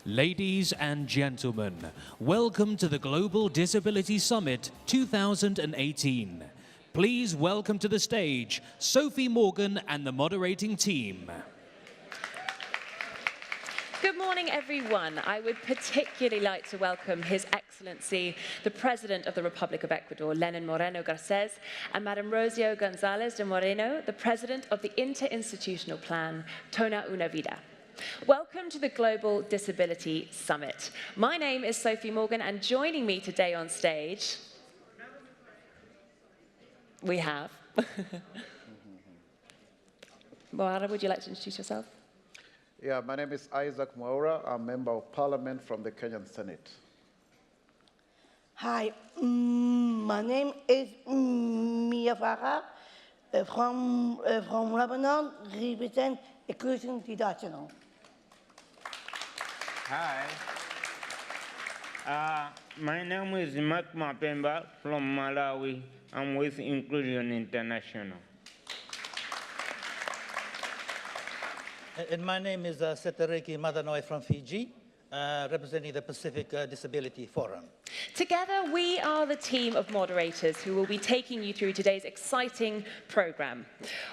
Ladies and gentlemen, welcome to the Global Disability Summit 2018. Please welcome to the stage Sophie Morgan and the moderating team. Good morning, everyone. I would particularly like to welcome His Excellency, the President of the Republic of Ecuador, Lenin Moreno Garces, and Madam Rosio González de Moreno, the President of the Interinstitutional Plan, Tona Una Vida. Welcome to the Global Disability Summit. My name is Sophie Morgan, and joining me today on stage, we have... Mwaura, would you like to introduce yourself? Yeah, my name is Isaac Mwaura. I'm a member of Parliament from the Kenyan Senate. Hi, my name is Mia Farah from Lebanon, represent Inclusion International. Hi, my name is Mark Mapemba from Malawi. I'm with Inclusion International. And my name is Setereki Madanoi from Fiji, representing the Pacific Disability Forum. Together, we are the team of moderators who will be taking you through today's exciting program.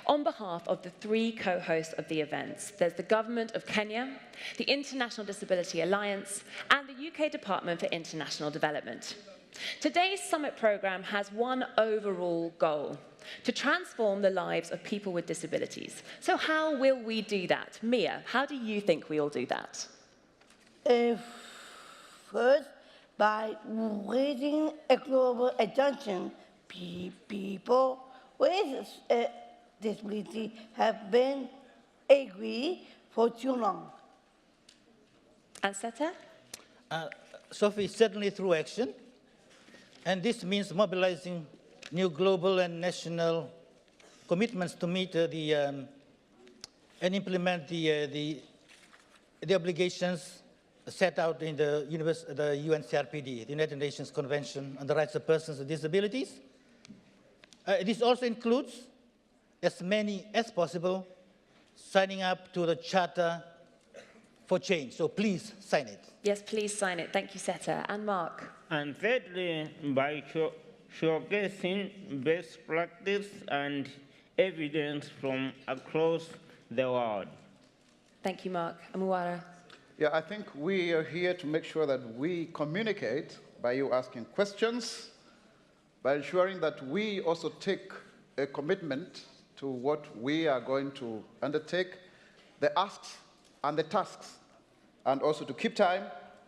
On behalf of the three co-hosts of the events, there's the Government of Kenya, the International Disability Alliance, and the UK Department for International Development. Today's summit program has one overall goal: to transform the lives of people with disabilities. So how will we do that? Mia, how do you think we'll do that? First, by raising a global attention, people with disability have been angry for too long. And Seta? Sophie, certainly through action, and this means mobilizing new global and national commitments to meet and implement the obligations set out in the UNCRPD, the United Nations Convention on the Rights of Persons with Disabilities. This also includes, as many as possible, signing up to the Charter for Change. So please sign it. Yes, please sign it. Thank you, Seta. And Mark? And thirdly, by showcasing best practice and evidence from across the world. Thank you, Mark. And Mwaura? Yeah, I think we are here to make sure that we communicate by you asking questions, by ensuring that we also take a commitment to what we are going to undertake, the asks and the tasks, and also to keep time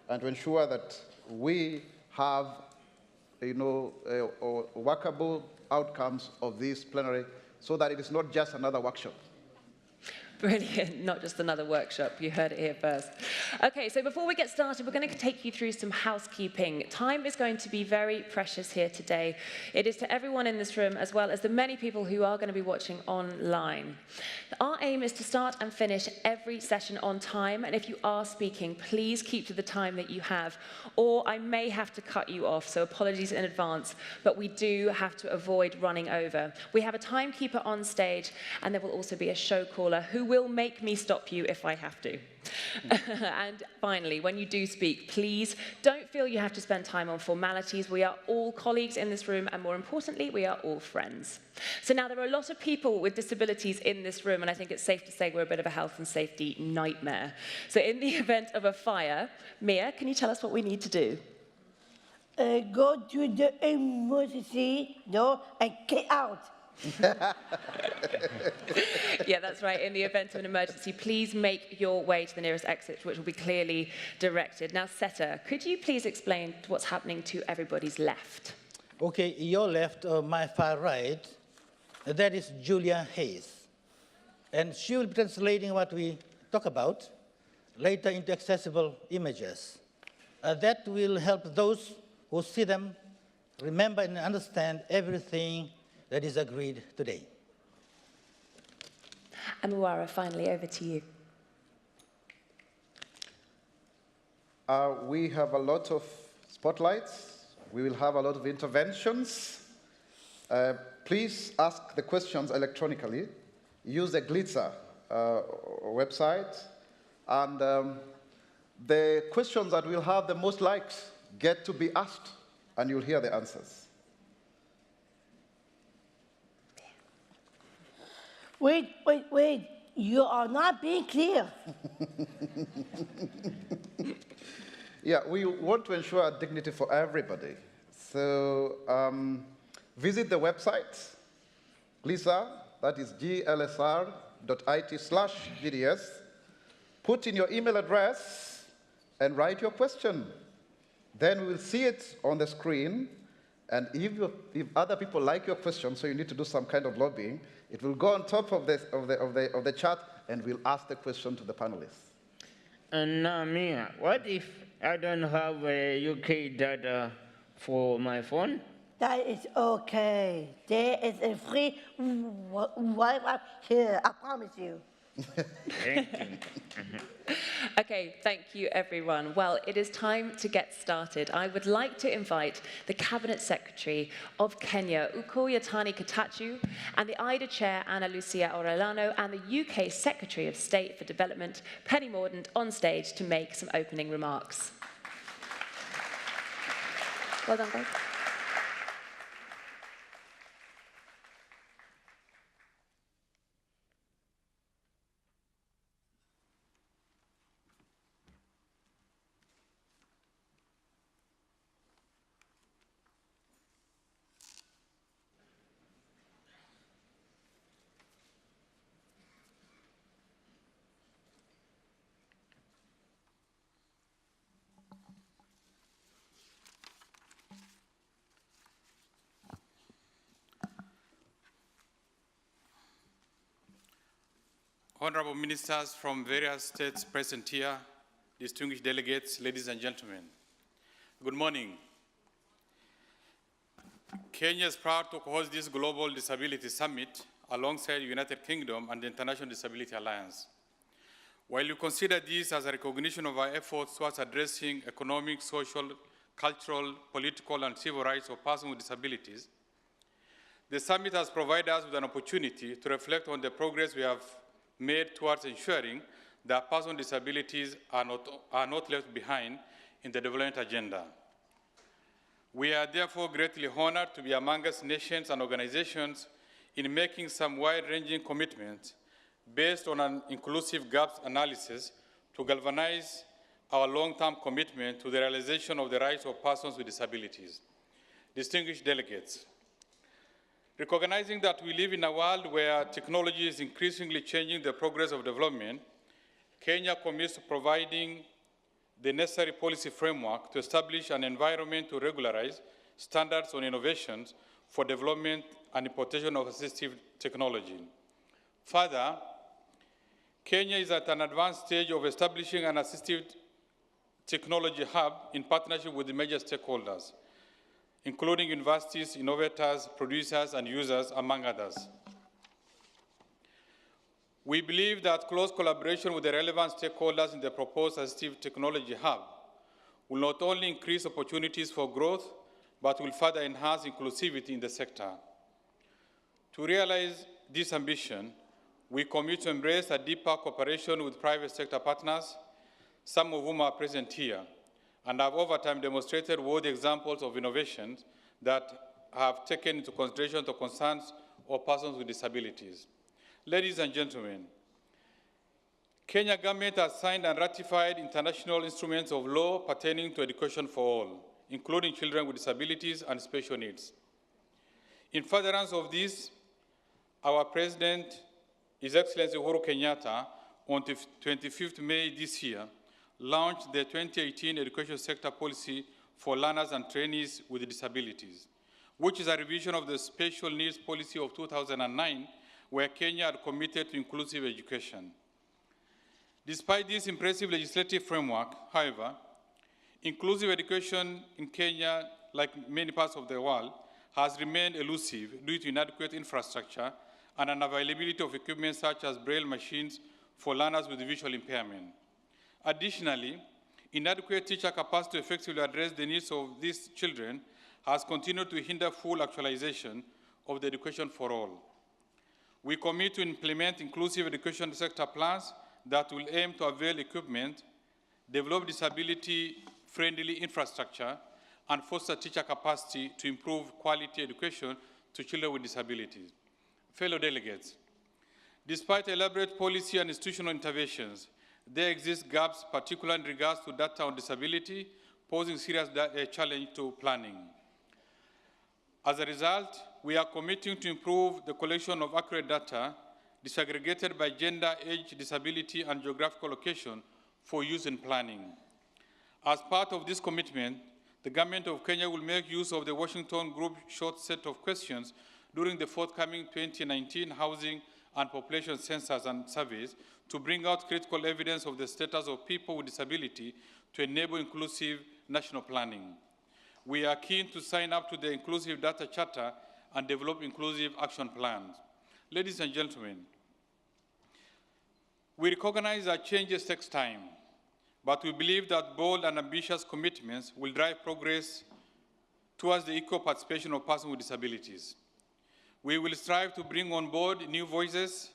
and to ensure that we have workable outcomes of this plenary so that it is not just another workshop. Brilliant, not just another workshop. You heard it here first. Okay, so before we get started, we're going to take you through some housekeeping. Time is going to be very precious here today. It is to everyone in this room, as well as the many people who are going to be watching online. Our aim is to start and finish every session on time, and if you are speaking, please keep to the time that you have, or I may have to cut you off, so apologies in advance, but we do have to avoid running over. We have a timekeeper on stage, and there will also be a show caller who will make me stop you if I have to. And finally, when you do speak, please don't feel you have to spend time on formalities. We are all colleagues in this room, and more importantly, we are all friends. So now there are a lot of people with disabilities in this room, and I think it's safe to say we're a bit of a health and safety nightmare. So in the event of a fire, Mia, can you tell us what we need to do? Go to the emergency door and get out. Yeah, that's right. In the event of an emergency, please make your way to the nearest exit, which will be clearly directed. Now, Seta, could you please explain what's happening to everybody's left? Okay, your left, my far right, that is Julia Hayes. And she will be translating what we talk about later into accessible images. That will help those who see them remember and understand everything that is agreed today. And Mwaura, finally, over to you. We have a lot of spotlights. We will have a lot of interventions. Please ask the questions electronically. Use the Glitzer website. And the questions that will have the most likes get to be asked, and you'll hear the answers. Wait. You are not being clear. Yeah, we want to ensure dignity for everybody. So visit the website, GLSR, that is glsr.it/GDS. Put in your email address and write your question. Then we'll see it on the screen. And if other people like your question, so you need to do some kind of lobbying, it will go on top of the chat, and we'll ask the question to the panelists. And now, Mia, what if I don't have UK data for my phone? That is okay. There is a free Wi-Fi here, I promise you. Thank you. Okay, thank you everyone. Well, it is time to get started. I would like to invite the Cabinet Secretary of Kenya, Ukur Yatani Katachu, and the IDA Chair, Ana Lucia Orellano, and the UK Secretary of State for Development, Penny Mordaunt, on stage to make some opening remarks. Well done, guys. Honorable ministers from various states present here, distinguished delegates, ladies and gentlemen, good morning. Kenya is proud to host this Global Disability Summit alongside the United Kingdom and the International Disability Alliance. While you consider this as a recognition of our efforts towards addressing economic, social, cultural, political, and civil rights of persons with disabilities, the summit has provided us with an opportunity to reflect on the progress we have made towards ensuring that persons with disabilities are not left behind in the development agenda. We are therefore greatly honored to be amongst nations and organizations in making some wide-ranging commitments based on an inclusive gaps analysis to galvanize our long-term commitment to the realization of the rights of persons with disabilities. Distinguished delegates, recognizing that we live in a world where technology is increasingly changing the progress of development, Kenya commits to providing the necessary policy framework to establish an environment to regularize standards on innovations for development and importation of assistive technology. Further, Kenya is at an advanced stage of establishing an assistive technology hub in partnership with the major stakeholders, including universities, innovators, producers, and users, among others. We believe that close collaboration with the relevant stakeholders in the proposed assistive technology hub will not only increase opportunities for growth, but will further enhance inclusivity in the sector. To realize this ambition, we commit to embrace a deeper cooperation with private sector partners, some of whom are present here, and have over time demonstrated worthy examples of innovations that have taken into consideration the concerns of persons with disabilities. Ladies and gentlemen, Kenya government has signed and ratified international instruments of law pertaining to education for all, including children with disabilities and special needs. In furtherance of this, our President, His Excellency Uhuru Kenyatta, on 25th May this year, launched the 2018 Education Sector Policy for Learners and Trainees with Disabilities, which is a revision of the Special Needs Policy of 2009, where Kenya had committed to inclusive education. Despite this impressive legislative framework, however, inclusive education in Kenya, like many parts of the world, has remained elusive due to inadequate infrastructure and unavailability of equipment such as braille machines for learners with visual impairment. Additionally, inadequate teacher capacity to effectively address the needs of these children has continued to hinder full actualization of the education for all. We commit to implement inclusive education sector plans that will aim to avail equipment develop disability-friendly infrastructure, and foster teacher capacity to improve quality education to children with disabilities. Fellow delegates, despite elaborate policy and institutional interventions, there exist gaps, particularly in regards to data on disability, posing serious challenge to planning. As a result, we are committing to improve the collection of accurate data disaggregated by gender, age, disability, and geographical location for use in planning. As part of this commitment, the government of Kenya will make use of the Washington Group short set of questions during the forthcoming 2019 housing and population census and surveys to bring out critical evidence of the status of people with disability to enable inclusive national planning. We are keen to sign up to the Inclusive Data Charter and develop inclusive action plans. Ladies and gentlemen, we recognize that changes take time, but we believe that bold and ambitious commitments will drive progress towards the equal participation of persons with disabilities. We will strive to bring on board new voices,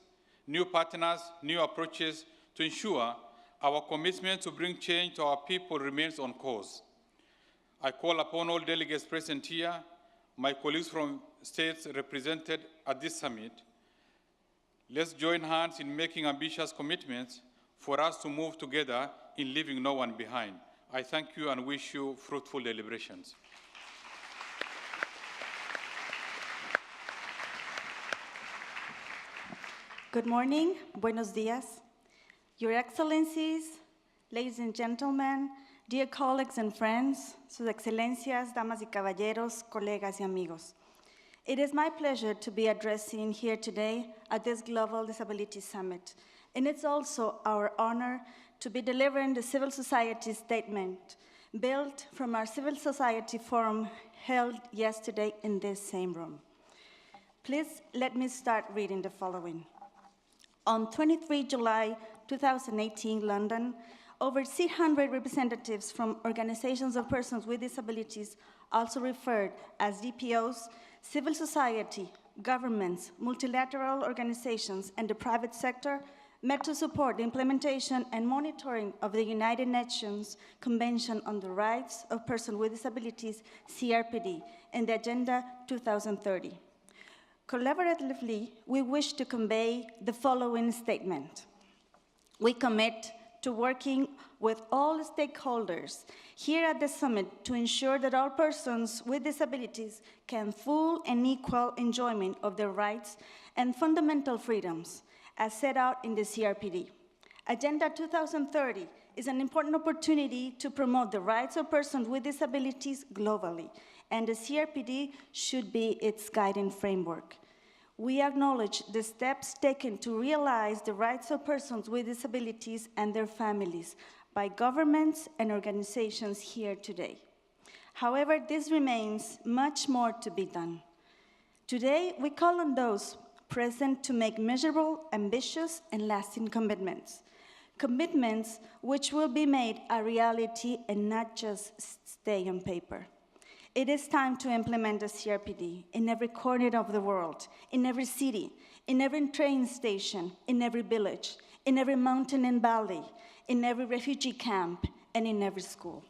new partners, new approaches to ensure our commitment to bring change to our people remains on course. I call upon all delegates present here, my colleagues from states represented at this summit. Let's join hands in making ambitious commitments for us to move together in leaving no one behind. I thank you and wish you fruitful deliberations. Good morning, buenos dias. Your Excellencies, ladies and gentlemen, dear colleagues and friends, sus excelencias, damas y caballeros, colegas y amigos. It is my pleasure to be addressing here today at this Global Disability Summit, and it's also our honor to be delivering the civil society statement built from our civil society forum held yesterday in this same room. Please let me start reading the following. On 23 July 2018, London, over 600 representatives from organizations of persons with disabilities, also referred as DPOs, civil society, governments, multilateral organizations, and the private sector met to support the implementation and monitoring of the United Nations Convention on the Rights of Persons with Disabilities, CRPD, and the Agenda 2030. Collaboratively, we wish to convey the following statement. We commit to working with all stakeholders here at the summit to ensure that all persons with disabilities can full and equal enjoyment of their rights and fundamental freedoms as set out in the CRPD. Agenda 2030 is an important opportunity to promote the rights of persons with disabilities globally, and the CRPD should be its guiding framework. We acknowledge the steps taken to realize the rights of persons with disabilities and their families by governments and organizations here today. However, this remains much more to be done. Today, we call on those present to make measurable, ambitious, and lasting commitments. Commitments which will be made a reality and not just stay on paper. It is time to implement the CRPD in every corner of the world, in every city, in every train station, in every village, in every mountain and valley, in every refugee camp, and in every school.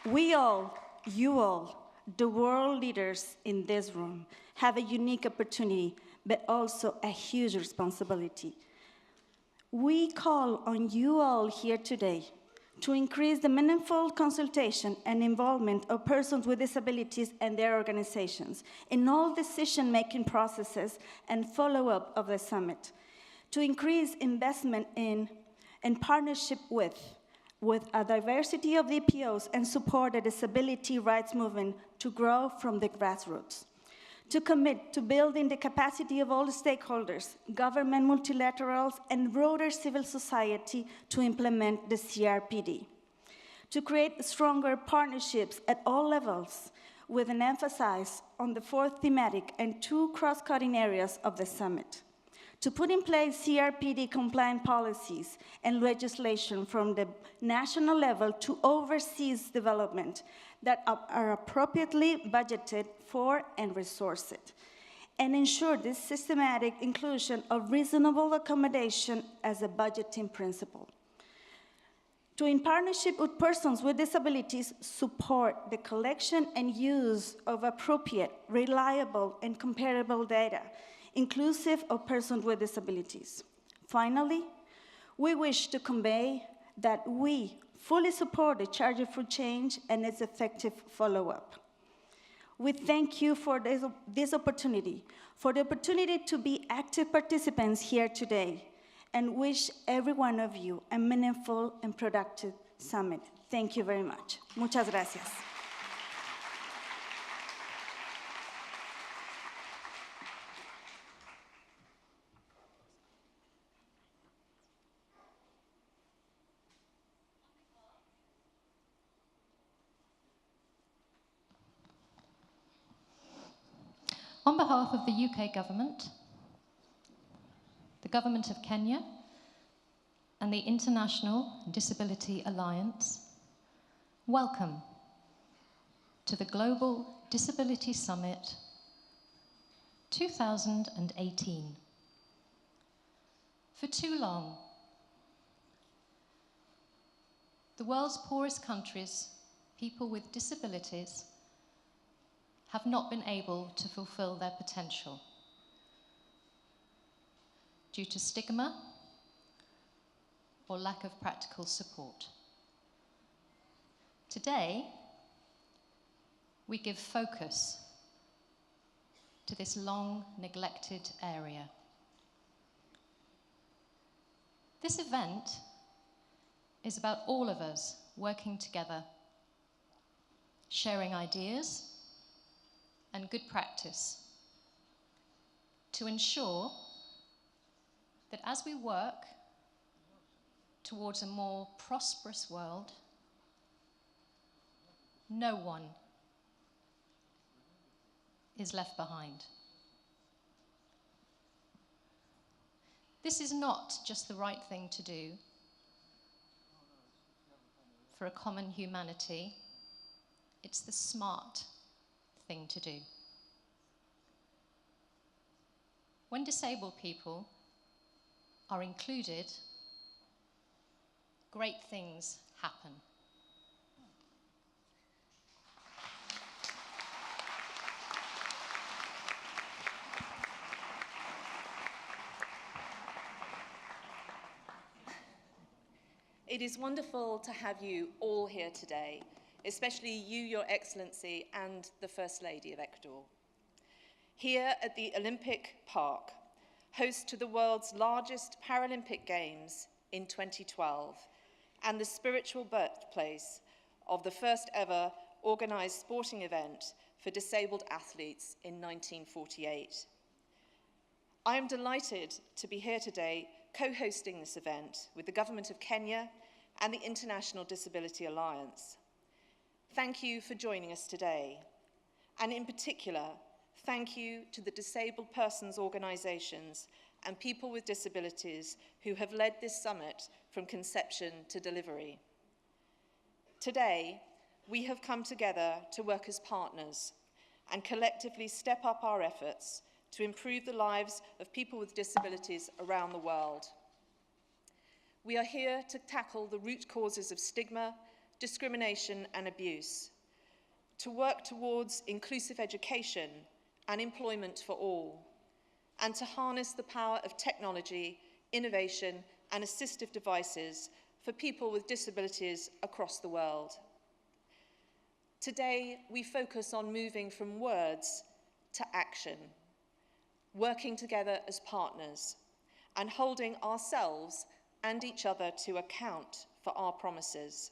We all, you all, the world leaders in this room, have a unique opportunity, but also a huge responsibility. We call on you all here today to increase the meaningful consultation and involvement of persons with disabilities and their organizations in all decision-making processes and follow-up of the summit, to increase investment in and partnership with a diversity of DPOs and support the disability rights movement to grow from the grassroots. To commit to building the capacity of all stakeholders, government, multilaterals, and broader civil society to implement the CRPD. To create stronger partnerships at all levels with an emphasis on the 4th thematic and 2 cross-cutting areas of the summit. To put in place CRPD-compliant policies and legislation from the national level to overseas development that are appropriately budgeted for and resourced. and ensure this systematic inclusion of reasonable accommodation as a budgeting principle. To, in partnership with persons with disabilities, support the collection and use of appropriate, reliable, and comparable data, inclusive of persons with disabilities. Finally, we wish to convey that we fully support the Charter for Change and its effective follow-up. We thank you for this opportunity, for the opportunity to be active participants here today, and wish every one of you a meaningful and productive summit. Thank you very much. Muchas gracias. On behalf of the UK government, the Government of Kenya, and the International Disability Alliance, welcome to the Global Disability Summit 2018. For too long, the world's poorest countries, people with disabilities, have not been able to fulfill their potential due to stigma or lack of practical support. Today, we give focus to this long neglected area. This event is about all of us working together, sharing ideas and good practice to ensure that as we work towards a more prosperous world, no one is left behind. This is not just the right thing to do for a common humanity, it's the smart thing to do. When disabled people are included, great things happen. It is wonderful to have you all here today, especially you, Your Excellency, and the First Lady of Ecuador. Here at the Olympic Park, host to the world's largest Paralympic Games in 2012, and the spiritual birthplace of the first ever organized sporting event for disabled athletes in 1948. I am delighted to be here today co-hosting this event with the Government of Kenya and the International Disability Alliance. Thank you for joining us today, and in particular, thank you to the disabled persons organizations and people with disabilities who have led this summit from conception to delivery. Today, we have come together to work as partners and collectively step up our efforts to improve the lives of people with disabilities around the world. We are here to tackle the root causes of stigma, discrimination, and abuse, to work towards inclusive education and employment for all, and to harness the power of technology, innovation, and assistive devices for people with disabilities across the world. Today, we focus on moving from words to action, working together as partners, and holding ourselves and each other to account for our promises.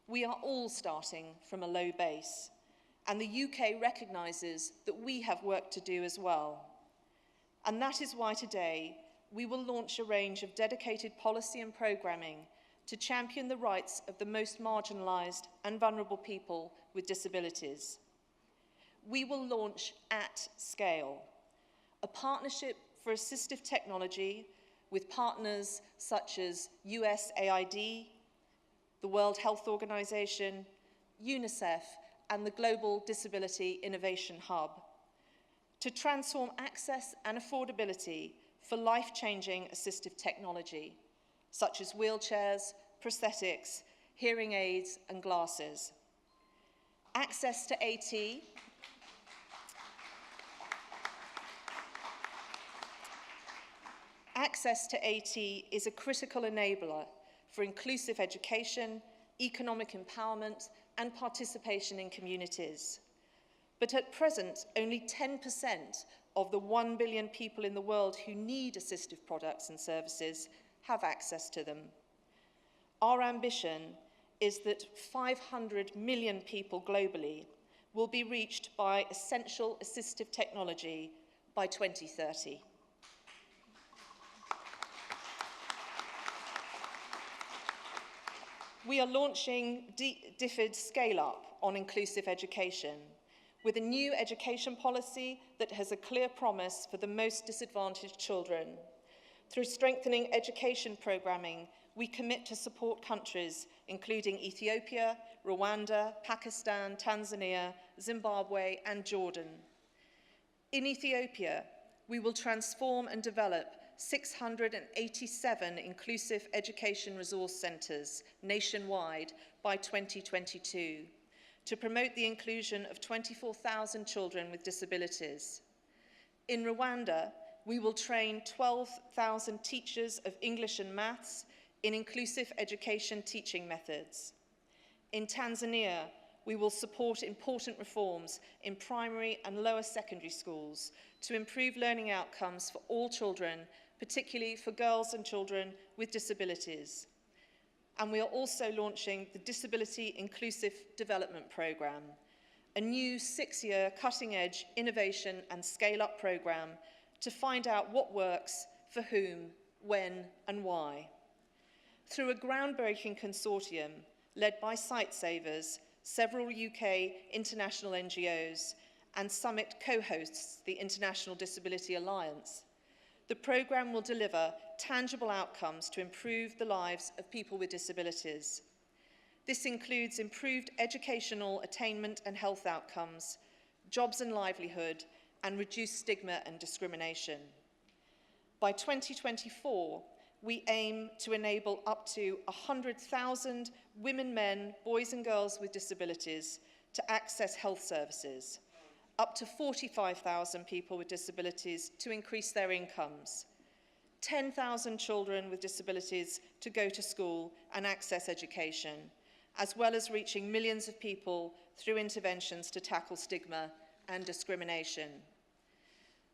We are all starting from a low base, and the UK recognises that we have work to do as well. And that is why today we will launch a range of dedicated policy and programming to champion the rights of the most marginalised and vulnerable people with disabilities. We will launch at scale a partnership for assistive technology with partners such as USAID, the World Health Organization, UNICEF, and the Global Disability Innovation Hub, to transform access and affordability for life-changing assistive technology, such as wheelchairs, prosthetics, hearing aids, and glasses. Access to AT is a critical enabler for inclusive education, economic empowerment, and participation in communities. But at present, only 10% of the 1 billion people in the world who need assistive products and services have access to them. Our ambition is that 500 million people globally will be reached by essential assistive technology by 2030. We are launching DFID Scale Up on inclusive education, with a new education policy that has a clear promise for the most disadvantaged children. Through strengthening education programming, we commit to support countries including Ethiopia, Rwanda, Pakistan, Tanzania, Zimbabwe, and Jordan. In Ethiopia, we will transform and develop 687 inclusive education resource centres nationwide by 2022 to promote the inclusion of 24,000 children with disabilities. In Rwanda, we will train 12,000 teachers of English and maths in inclusive education teaching methods. In Tanzania, we will support important reforms in primary and lower secondary schools to improve learning outcomes for all children, particularly for girls and children with disabilities. And we are also launching the Disability Inclusive Development Programme, a new 6-year cutting-edge innovation and scale-up programme to find out what works for whom, when, and why. Through a groundbreaking consortium led by Sightsavers, several UK international NGOs, and Summit co-hosts the International Disability Alliance, the programme will deliver tangible outcomes to improve the lives of people with disabilities. This includes improved educational attainment and health outcomes, jobs and livelihood, and reduced stigma and discrimination. By 2024, we aim to enable up to 100,000 women, men, boys and girls with disabilities to access health services, up to 45,000 people with disabilities to increase their incomes, 10,000 children with disabilities to go to school and access education, as well as reaching millions of people through interventions to tackle stigma and discrimination.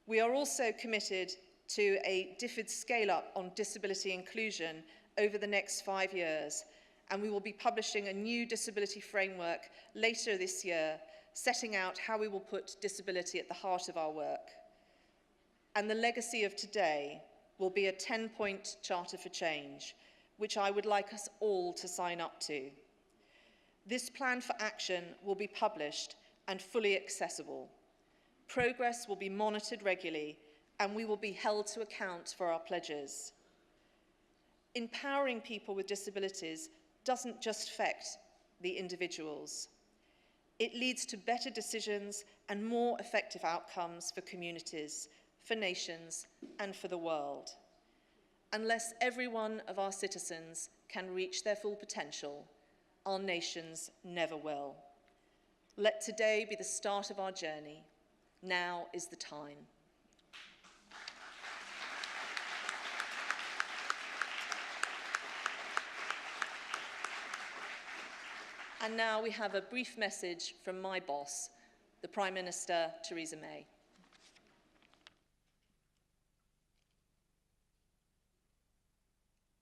We are also committed to a DFID scale-up on disability inclusion over the next 5 years, and we will be publishing a new disability framework later this year, setting out how we will put disability at the heart of our work. And the legacy of today will be a 10-point Charter for Change, which I would like us all to sign up to. This plan for action will be published and fully accessible. Progress will be monitored regularly, and we will be held to account for our pledges. Empowering people with disabilities doesn't just affect the individuals. It leads to better decisions and more effective outcomes for communities, for nations, and for the world. Unless every one of our citizens can reach their full potential, our nations never will. Let today be the start of our journey. Now is the time. And now we have a brief message from my boss, the Prime Minister, Theresa May.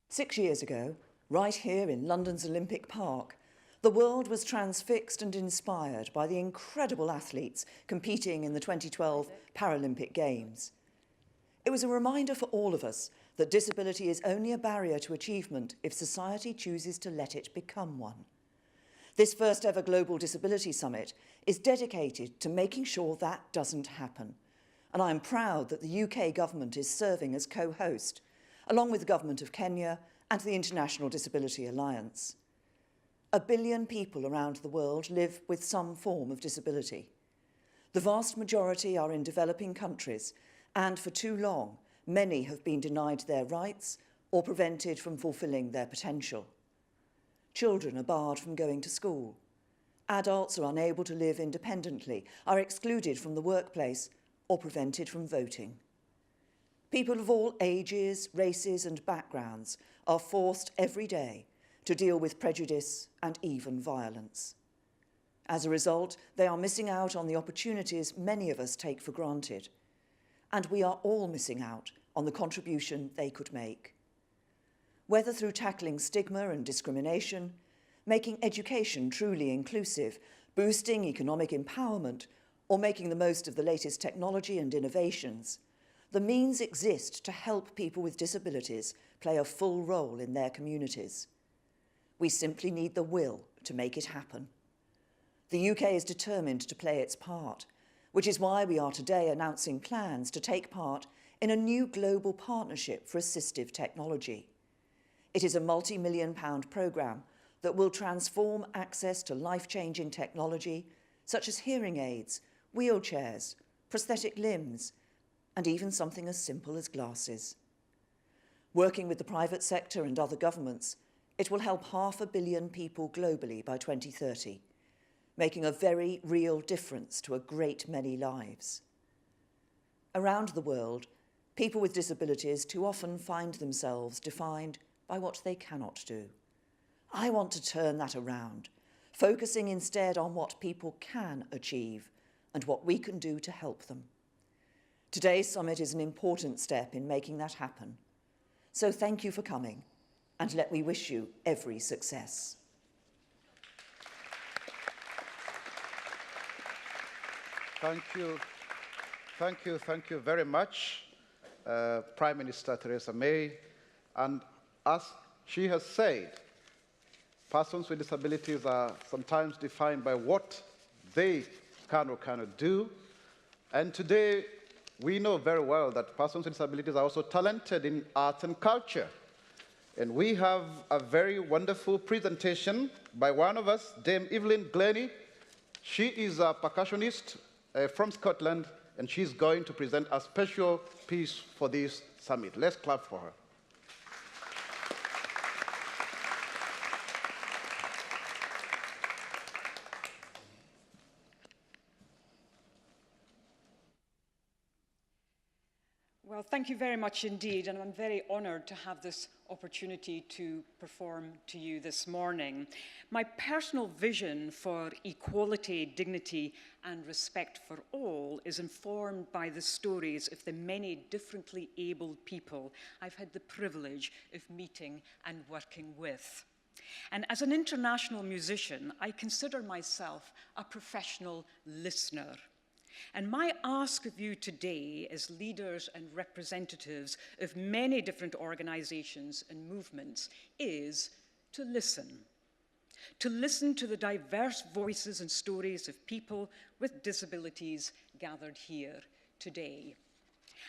Six years ago, right here in London's Olympic Park, the world was transfixed and inspired by the incredible athletes competing in the 2012 Paralympic Games. It was a reminder for all of us that disability is only a barrier to achievement if society chooses to let it become one. This first ever Global Disability Summit is dedicated to making sure that doesn't happen. And I'm proud that the UK government is serving as co-host, along with the government of Kenya and the International Disability Alliance. 1 billion people around the world live with some form of disability. The vast majority are in developing countries, and for too long, many have been denied their rights or prevented from fulfilling their potential. Children are barred from going to school. Adults are unable to live independently, are excluded from the workplace, or prevented from voting. People of all ages, races, and backgrounds are forced every day to deal with prejudice and even violence. As a result, they are missing out on the opportunities many of us take for granted, and we are all missing out on the contribution they could make. Whether through tackling stigma and discrimination, making education truly inclusive, boosting economic empowerment, or making the most of the latest technology and innovations, the means exist to help people with disabilities play a full role in their communities. We simply need the will to make it happen. The UK is determined to play its part, which is why we are today announcing plans to take part in a new global partnership for assistive technology. It is a multi-million-pound programme that will transform access to life-changing technology, such as hearing aids, wheelchairs, prosthetic limbs, and even something as simple as glasses. Working with the private sector and other governments, it will help 500 million people globally by 2030, making a very real difference to a great many lives. Around the world, people with disabilities too often find themselves defined by what they cannot do. I want to turn that around, focusing instead on what people can achieve and what we can do to help them. Today's summit is an important step in making that happen. So thank you for coming, and let me wish you every success. Thank you very much, Prime Minister Theresa May. And as she has said, persons with disabilities are sometimes defined by what they can or cannot do. And today, we know very well that persons with disabilities are also talented in art and culture. And we have a very wonderful presentation by one of us, Dame Evelyn Glennie. She is a percussionist from Scotland, and she's going to present a special piece for this summit. Let's clap for her. Well, thank you very much indeed, and I'm very honoured to have this opportunity to perform to you this morning. My personal vision for equality, dignity, and respect for all is informed by the stories of the many differently abled people I've had the privilege of meeting and working with. And as an international musician, I consider myself a professional listener. And my ask of you today, as leaders and representatives of many different organizations and movements, is to listen. To listen to the diverse voices and stories of people with disabilities gathered here today.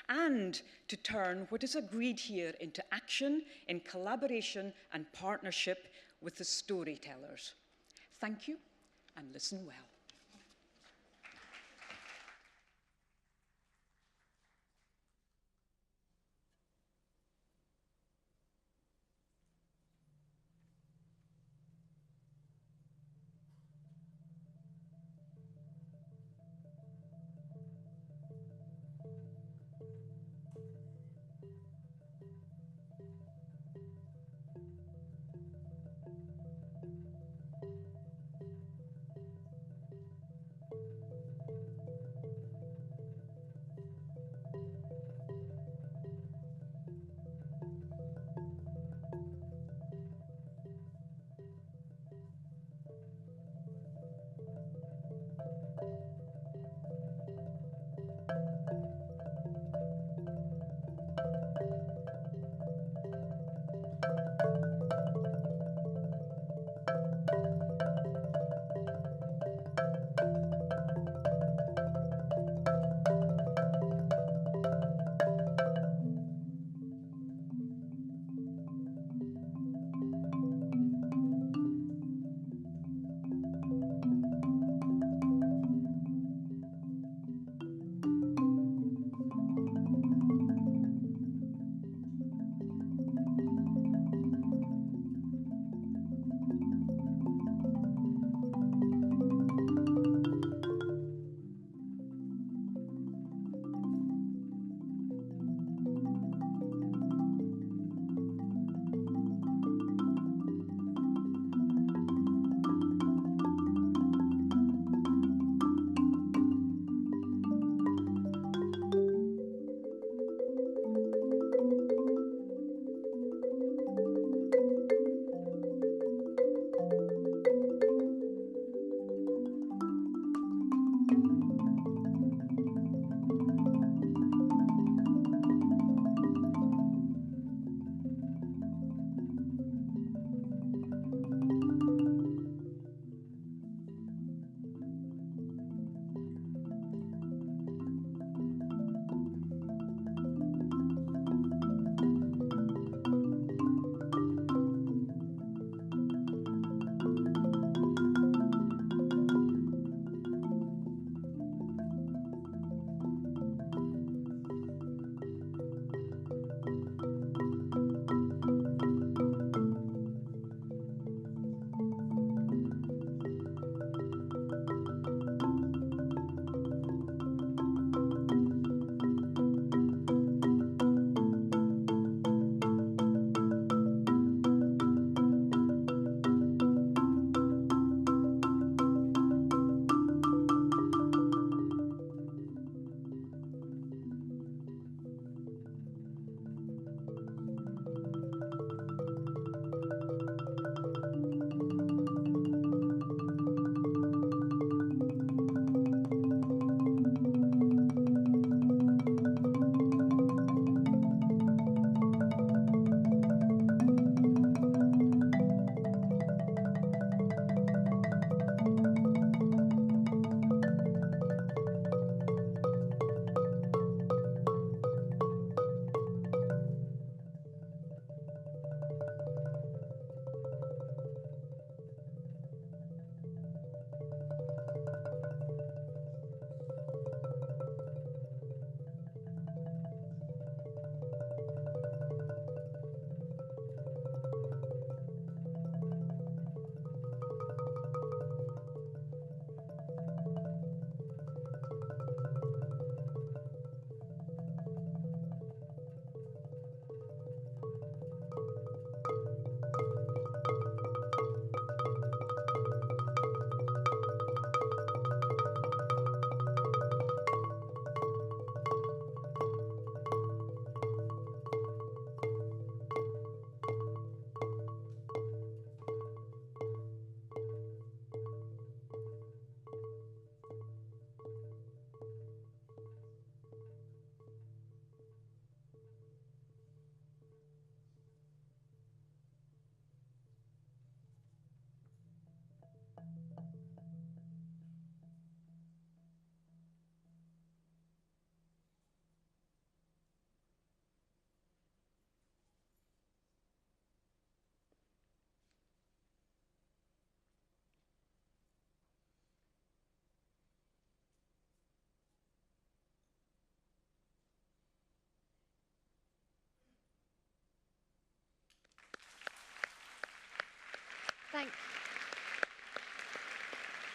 And to turn what is agreed here into action in collaboration and partnership with the storytellers. Thank you, and listen well.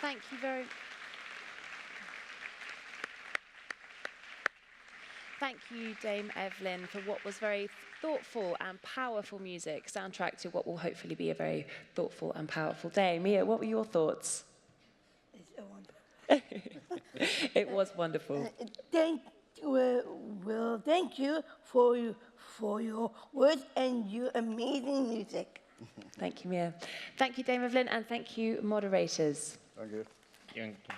Thank you very much. Thank you, Dame Evelyn, for what was very thoughtful and powerful music, soundtrack to what will hopefully be a very thoughtful and powerful day. Mia, what were your thoughts? It was wonderful. Thank you for your words and your amazing music. Thank you, Mia. Thank you, Dame Evelyn, and thank you, moderators. Thank you. Thank you.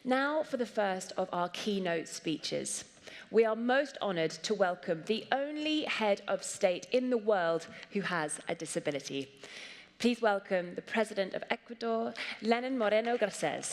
Now for the first of our keynote speeches. We are most honoured to welcome the only head of state in the world who has a disability. Please welcome the President of Ecuador, President Moreno of Ecuador.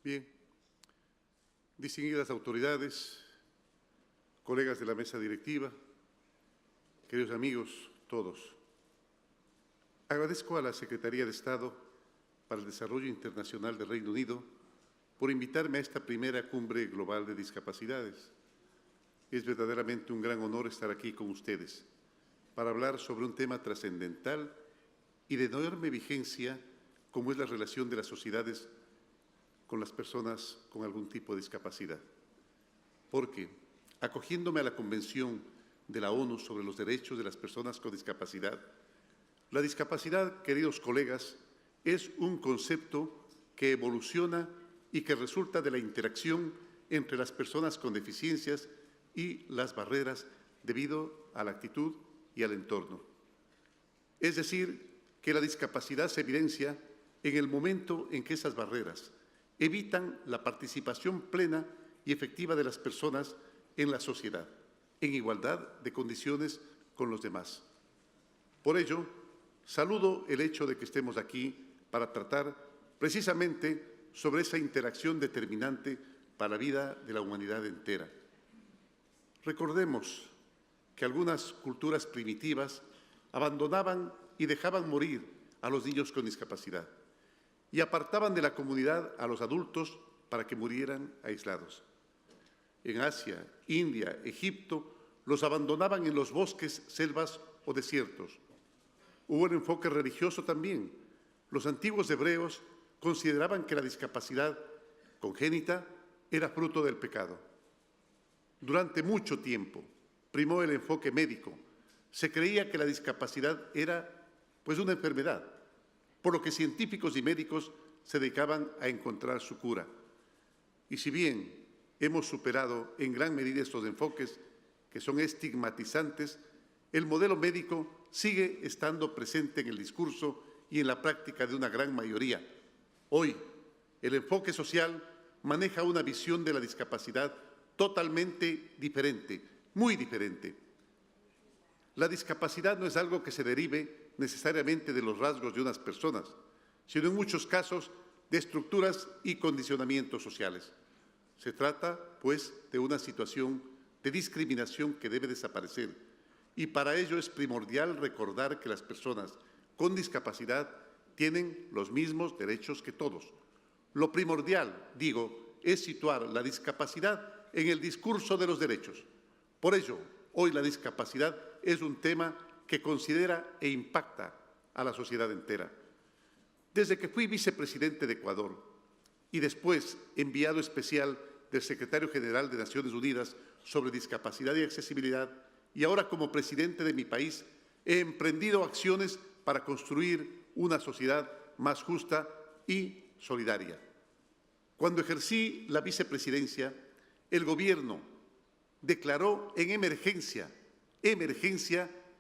Bien, distinguidas autoridades, colegas de la mesa directiva, queridos amigos, todos. Agradezco a la Secretaría de Estado para el Desarrollo Internacional del Reino Unido por invitarme a esta primera cumbre global de discapacidades. Es verdaderamente un gran honor estar aquí con ustedes para hablar sobre un tema trascendental y de enorme vigencia como es la relación de las sociedades con las personas con algún tipo de discapacidad. Porque, acogiéndome a la Convención de la ONU sobre los derechos de las personas con discapacidad, la discapacidad, queridos colegas, es un concepto que evoluciona y que resulta de la interacción entre las personas con deficiencias y las barreras debido a la actitud y al entorno. Es decir, que la discapacidad se evidencia en el momento en que esas barreras evitan la participación plena y efectiva de las personas en la sociedad, en igualdad de condiciones con los demás. Por ello, saludo el hecho de que estemos aquí para tratar precisamente sobre esa interacción determinante para la vida de la humanidad entera. Recordemos que algunas culturas primitivas abandonaban y dejaban morir a los niños con discapacidad y apartaban de la comunidad a los adultos para que murieran aislados. En Asia, India, Egipto, los abandonaban en los bosques, selvas o desiertos. Hubo un enfoque religioso también. Los antiguos hebreos consideraban que la discapacidad congénita era fruto del pecado. Durante mucho tiempo primó el enfoque médico. Se creía que la discapacidad era, pues, una enfermedad, por lo que científicos y médicos se dedicaban a encontrar su cura. Y si bien hemos superado en gran medida estos enfoques que son estigmatizantes, el modelo médico sigue estando presente en el discurso y en la práctica de una gran mayoría. Hoy, el enfoque social maneja una visión de la discapacidad totalmente diferente, muy diferente. La discapacidad no es algo que se derive necesariamente de los rasgos de unas personas, sino en muchos casos de estructuras y condicionamientos sociales. Se trata, pues, de una situación de discriminación que debe desaparecer. Y para ello es primordial recordar que las personas con discapacidad tienen los mismos derechos que todos. Lo primordial, digo, es situar la discapacidad en el discurso de los derechos. Por ello, hoy la discapacidad es un tema que considera e impacta a la sociedad entera. Desde que fui vicepresidente de Ecuador y después enviado especial del Secretario General de Naciones Unidas sobre discapacidad y accesibilidad, y ahora como presidente de mi país, he emprendido acciones para construir una sociedad más justa y solidaria. Cuando ejercí la vicepresidencia, el Gobierno declaró en emergencia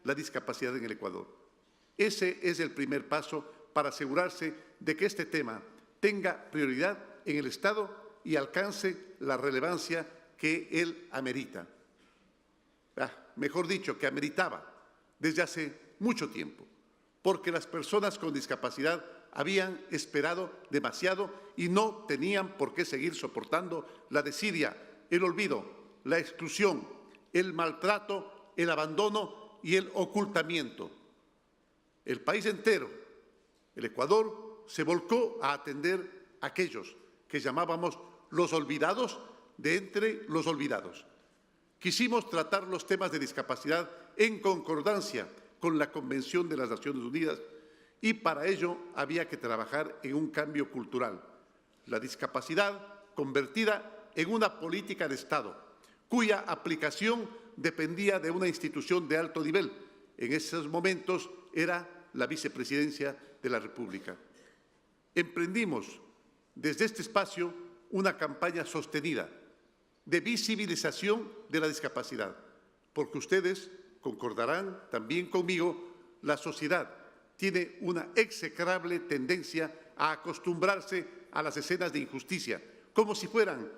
la discapacidad en el Ecuador. Ese es el primer paso para asegurarse de que este tema tenga prioridad en el Estado y alcance la relevancia que él amerita. Mejor dicho, que ameritaba desde hace mucho tiempo, porque las personas con discapacidad habían esperado demasiado y no tenían por qué seguir soportando la desidia, el olvido, la exclusión, el maltrato, el abandono y el ocultamiento. El país entero, el Ecuador, se volcó a atender a aquellos que llamábamos los olvidados de entre los olvidados. Quisimos tratar los temas de discapacidad en concordancia con la Convención de las Naciones Unidas y para ello había que trabajar en un cambio cultural. La discapacidad convertida en una política de Estado, cuya aplicación dependía de una institución de alto nivel. En esos momentos era la Vicepresidencia de la República. Emprendimos desde este espacio una campaña sostenida de visibilización de la discapacidad, porque ustedes concordarán también conmigo, la sociedad tiene una execrable tendencia a acostumbrarse a las escenas de injusticia, como si fueran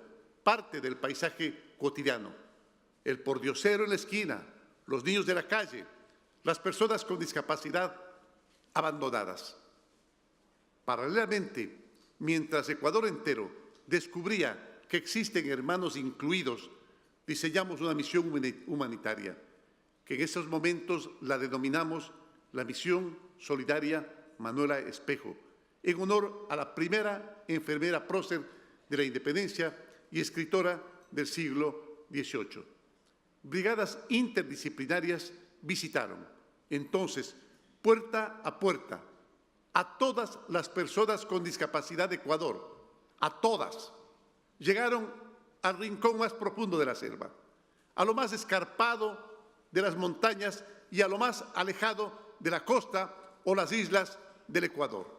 parte del paisaje cotidiano. El pordiosero en la esquina, los niños de la calle, las personas con discapacidad abandonadas. Paralelamente, mientras Ecuador entero descubría que existen hermanos incluidos, diseñamos una misión humanitaria, que en esos momentos la denominamos la Misión Solidaria Manuela Espejo, en honor a la primera enfermera prócer de la independencia y escritora del siglo XVIII. Brigadas interdisciplinarias visitaron entonces, puerta a todas las personas con discapacidad de Ecuador, a todas. Llegaron al rincón más profundo de la selva, a lo más escarpado de las montañas y a lo más alejado de la costa o las islas del Ecuador.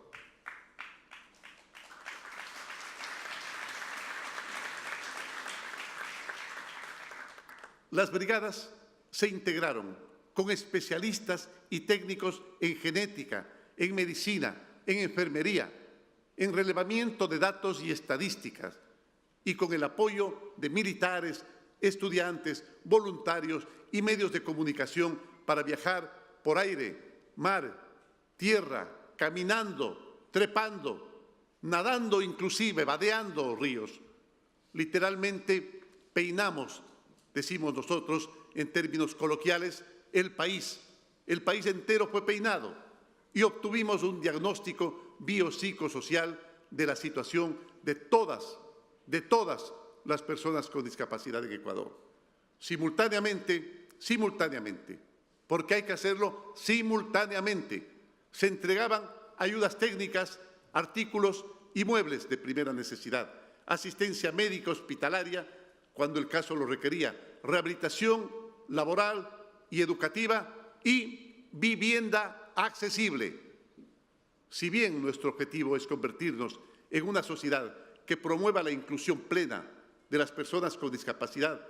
Las brigadas se integraron con especialistas y técnicos en genética, en medicina, en enfermería, en relevamiento de datos y estadísticas, y con el apoyo de militares, estudiantes, voluntarios y medios de comunicación para viajar por aire, mar, tierra, caminando, trepando, nadando inclusive, vadeando ríos. Literalmente peinamos, decimos nosotros en términos coloquiales, el país entero fue peinado y obtuvimos un diagnóstico biopsicosocial de la situación de todas las personas con discapacidad en Ecuador. Simultáneamente, porque hay que hacerlo simultáneamente, se entregaban ayudas técnicas, artículos y muebles de primera necesidad, asistencia médica hospitalaria cuando el caso lo requería, rehabilitación laboral y educativa y vivienda accesible. Si bien nuestro objetivo es convertirnos en una sociedad que promueva la inclusión plena de las personas con discapacidad,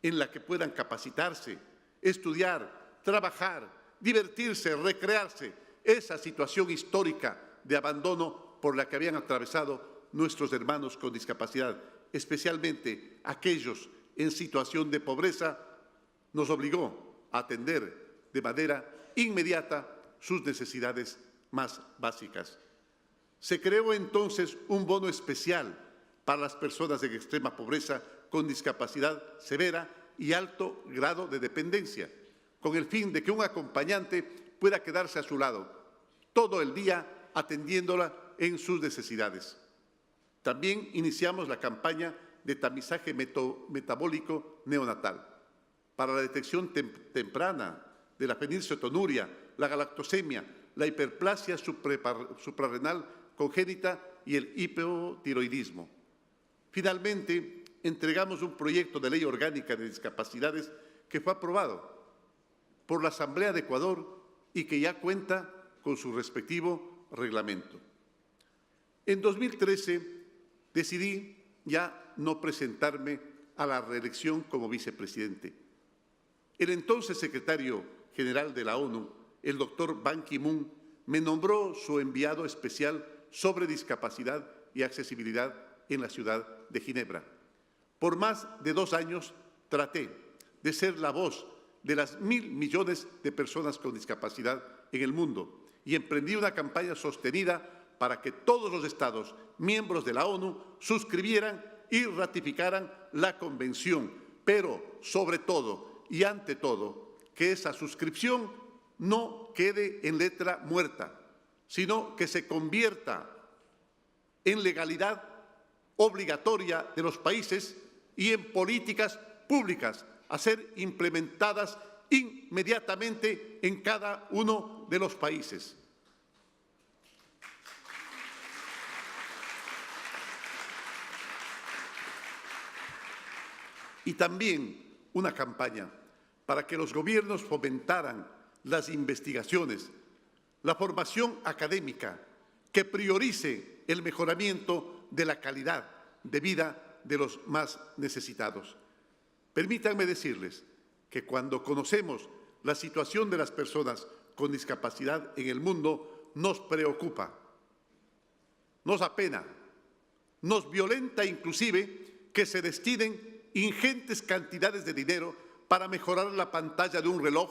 en la que puedan capacitarse, estudiar, trabajar, divertirse, recrearse, esa situación histórica de abandono por la que habían atravesado nuestros hermanos con discapacidad, especialmente aquellos en situación de pobreza, nos obligó a atender de manera inmediata sus necesidades más básicas. Se creó entonces un bono especial para las personas en extrema pobreza con discapacidad severa y alto grado de dependencia, con el fin de que un acompañante pueda quedarse a su lado todo el día atendiéndola en sus necesidades. También iniciamos la campaña de tamizaje metabólico neonatal para la detección temprana de la fenilcetonuria, la galactosemia, la hiperplasia suprarrenal congénita y el hipotiroidismo. Finalmente, entregamos un proyecto de ley orgánica de discapacidades que fue aprobado por la Asamblea de Ecuador y que ya cuenta con su respectivo reglamento. En 2013 decidí ya no presentarme a la reelección como vicepresidente. El entonces secretario general de la ONU, el doctor Ban Ki-moon, me nombró su enviado especial sobre discapacidad y accesibilidad en la ciudad de Ginebra. Por más de 2 años traté de ser la voz de las 1.000 millones de personas con discapacidad en el mundo y emprendí una campaña sostenida para que todos los Estados miembros de la ONU suscribieran y ratificaran la Convención, pero sobre todo y ante todo, que esa suscripción no quede en letra muerta, sino que se convierta en legalidad obligatoria de los países y en políticas públicas a ser implementadas inmediatamente en cada uno de los países. Y también una campaña para que los gobiernos fomentaran las investigaciones, la formación académica, que priorice el mejoramiento de la calidad de vida de los más necesitados. Permítanme decirles que cuando conocemos la situación de las personas con discapacidad en el mundo, nos preocupa, nos apena, nos violenta inclusive que se destinen ingentes cantidades de dinero para mejorar la pantalla de un reloj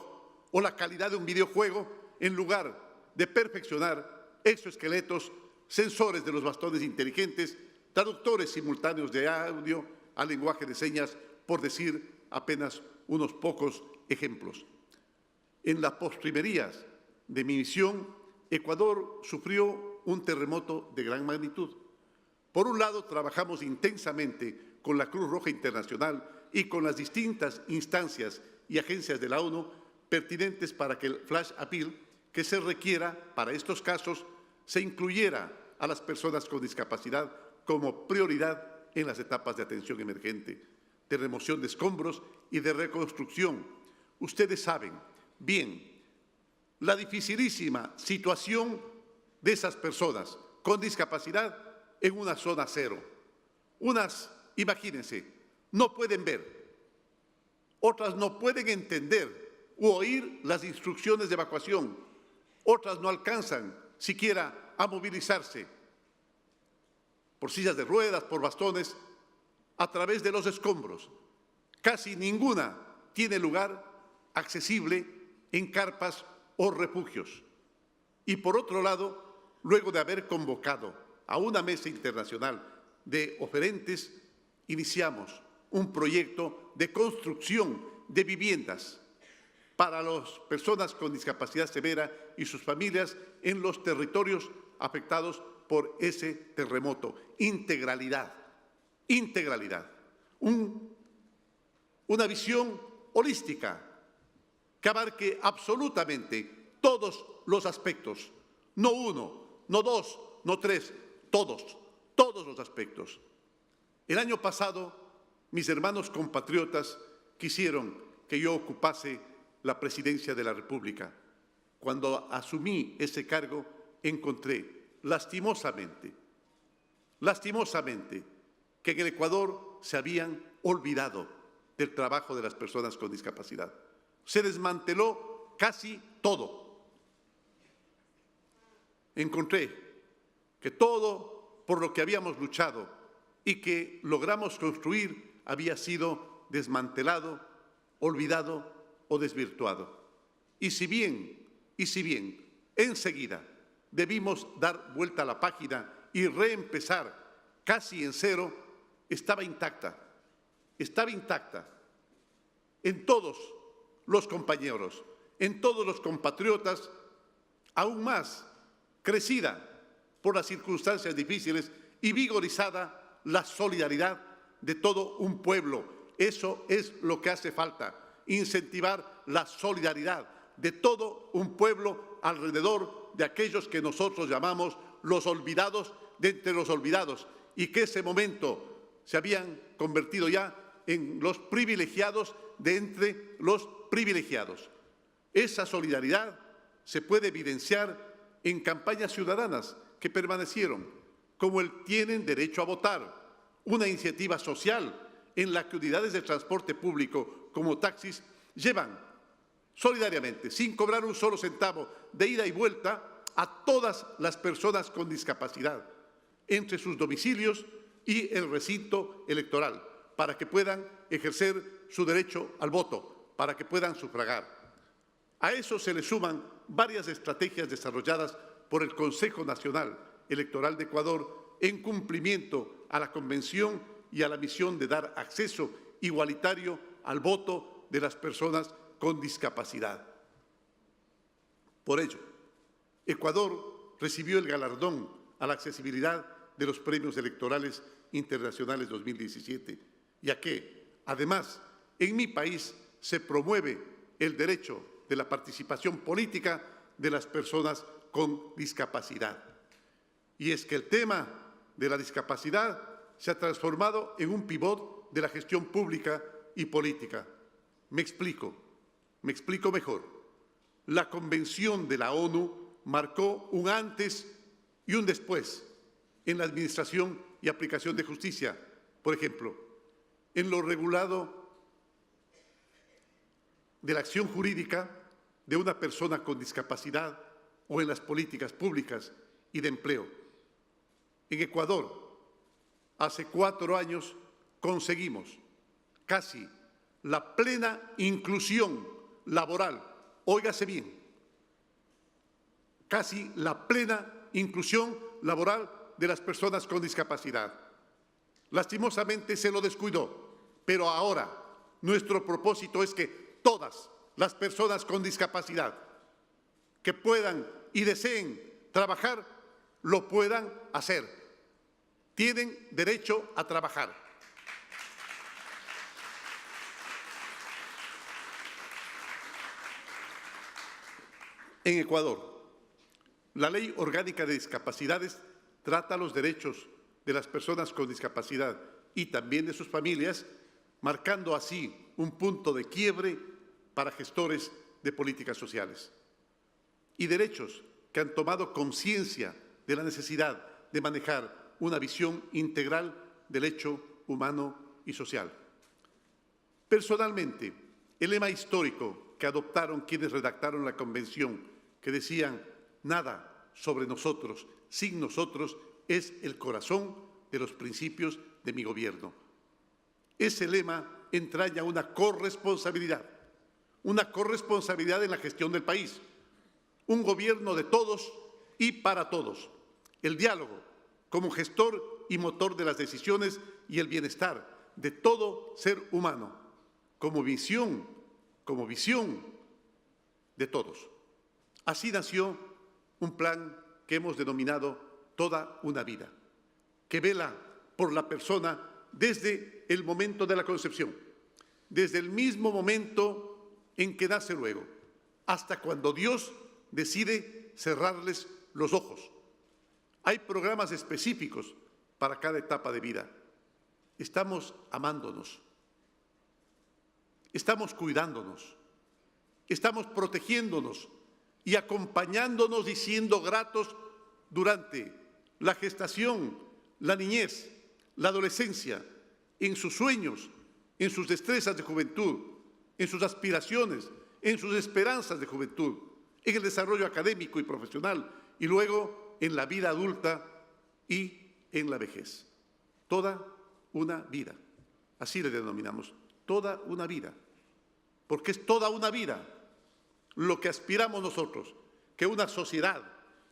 o la calidad de un videojuego en lugar de perfeccionar exoesqueletos, sensores de los bastones inteligentes, traductores simultáneos de audio a lenguaje de señas, por decir apenas unos pocos ejemplos. En las postrimerías de mi misión, Ecuador sufrió un terremoto de gran magnitud. Por un lado, trabajamos intensamente con la Cruz Roja Internacional y con las distintas instancias y agencias de la ONU pertinentes para que el flash appeal que se requiera para estos casos se incluyera a las personas con discapacidad como prioridad en las etapas de atención emergente, de remoción de escombros y de reconstrucción. Ustedes saben bien la dificilísima situación de esas personas con discapacidad en una zona cero. Unas, imagínense, no pueden ver, otras no pueden entender u oír las instrucciones de evacuación, otras no alcanzan siquiera a movilizarse por sillas de ruedas, por bastones, a través de los escombros. Casi ninguna tiene lugar accesible en carpas o refugios. Y por otro lado, luego de haber convocado a una mesa internacional de oferentes, iniciamos un proyecto de construcción de viviendas para las personas con discapacidad severa y sus familias en los territorios afectados por ese terremoto. Integralidad, integralidad. Una visión holística que abarque absolutamente todos los aspectos, no uno, no dos, no tres, todos los aspectos. El año pasado, mis hermanos compatriotas quisieron que yo ocupase la presidencia de la República. Cuando asumí ese cargo, encontré lastimosamente, que en el Ecuador se habían olvidado del trabajo de las personas con discapacidad. Se desmanteló casi todo. Encontré que todo por lo que habíamos luchado y que logramos construir había sido desmantelado, olvidado o desvirtuado. Y si bien, enseguida debimos dar vuelta a la página y reempezar casi en cero, estaba intacta en todos los compañeros, en todos los compatriotas, aún más crecida por las circunstancias difíciles y vigorizada la solidaridad de todo un pueblo. Eso es lo que hace falta, incentivar la solidaridad de todo un pueblo alrededor de aquellos que nosotros llamamos los olvidados de entre los olvidados y que ese momento se habían convertido ya en los privilegiados de entre los privilegiados. Esa solidaridad se puede evidenciar en campañas ciudadanas que permanecieron, como el Tienen Derecho a Votar, una iniciativa social en la que unidades de transporte público como taxis llevan solidariamente, sin cobrar un solo centavo de ida y vuelta, a todas las personas con discapacidad entre sus domicilios y el recinto electoral, para que puedan ejercer su derecho al voto, para que puedan sufragar. A eso se le suman varias estrategias desarrolladas por el Consejo Nacional Electoral de Ecuador en cumplimiento a la Convención y a la misión de dar acceso igualitario al voto de las personas con discapacidad. Por ello, Ecuador recibió el galardón a la accesibilidad de los Premios Electorales Internacionales 2017, ya que, además, en mi país se promueve el derecho de la participación política de las personas con discapacidad. Y es que el tema de la discapacidad se ha transformado en un pivot de la gestión pública y política. Me explico mejor. La Convención de la ONU marcó un antes y un después en la administración y aplicación de justicia. Por ejemplo, en lo regulado de la acción jurídica de una persona con discapacidad o en las políticas públicas y de empleo. En Ecuador, hace 4 años, conseguimos casi la plena inclusión laboral. Óigase bien, casi la plena inclusión laboral de las personas con discapacidad. Lastimosamente se lo descuidó, pero ahora nuestro propósito es que todas las personas con discapacidad que puedan y deseen trabajar, lo puedan hacer. Tienen derecho a trabajar. En Ecuador, la Ley Orgánica de Discapacidades trata los derechos de las personas con discapacidad y también de sus familias, marcando así un punto de quiebre para gestores de políticas sociales. Y derechos que han tomado conciencia de la necesidad de manejar una visión integral del hecho humano y social. Personalmente, el lema histórico que adoptaron quienes redactaron la Convención, que decían nada sobre nosotros, sin nosotros, es el corazón de los principios de mi gobierno. Ese lema entraña una corresponsabilidad en la gestión del país, un gobierno de todos y para todos, el diálogo como gestor y motor de las decisiones y el bienestar de todo ser humano, como visión de todos. Así nació un plan que hemos denominado Toda una Vida, que vela por la persona desde el momento de la concepción, desde el mismo momento en que nace luego, hasta cuando Dios decide cerrarles los ojos. Hay programas específicos para cada etapa de vida. Estamos amándonos, estamos cuidándonos, estamos protegiéndonos y acompañándonos y siendo gratos durante la gestación, la niñez, la adolescencia, en sus sueños, en sus destrezas de juventud, en sus aspiraciones, en sus esperanzas de juventud, en el desarrollo académico y profesional y luego en la vida adulta y en la vejez. Toda una vida. Así le denominamos, toda una vida. Porque es toda una vida lo que aspiramos nosotros, que una sociedad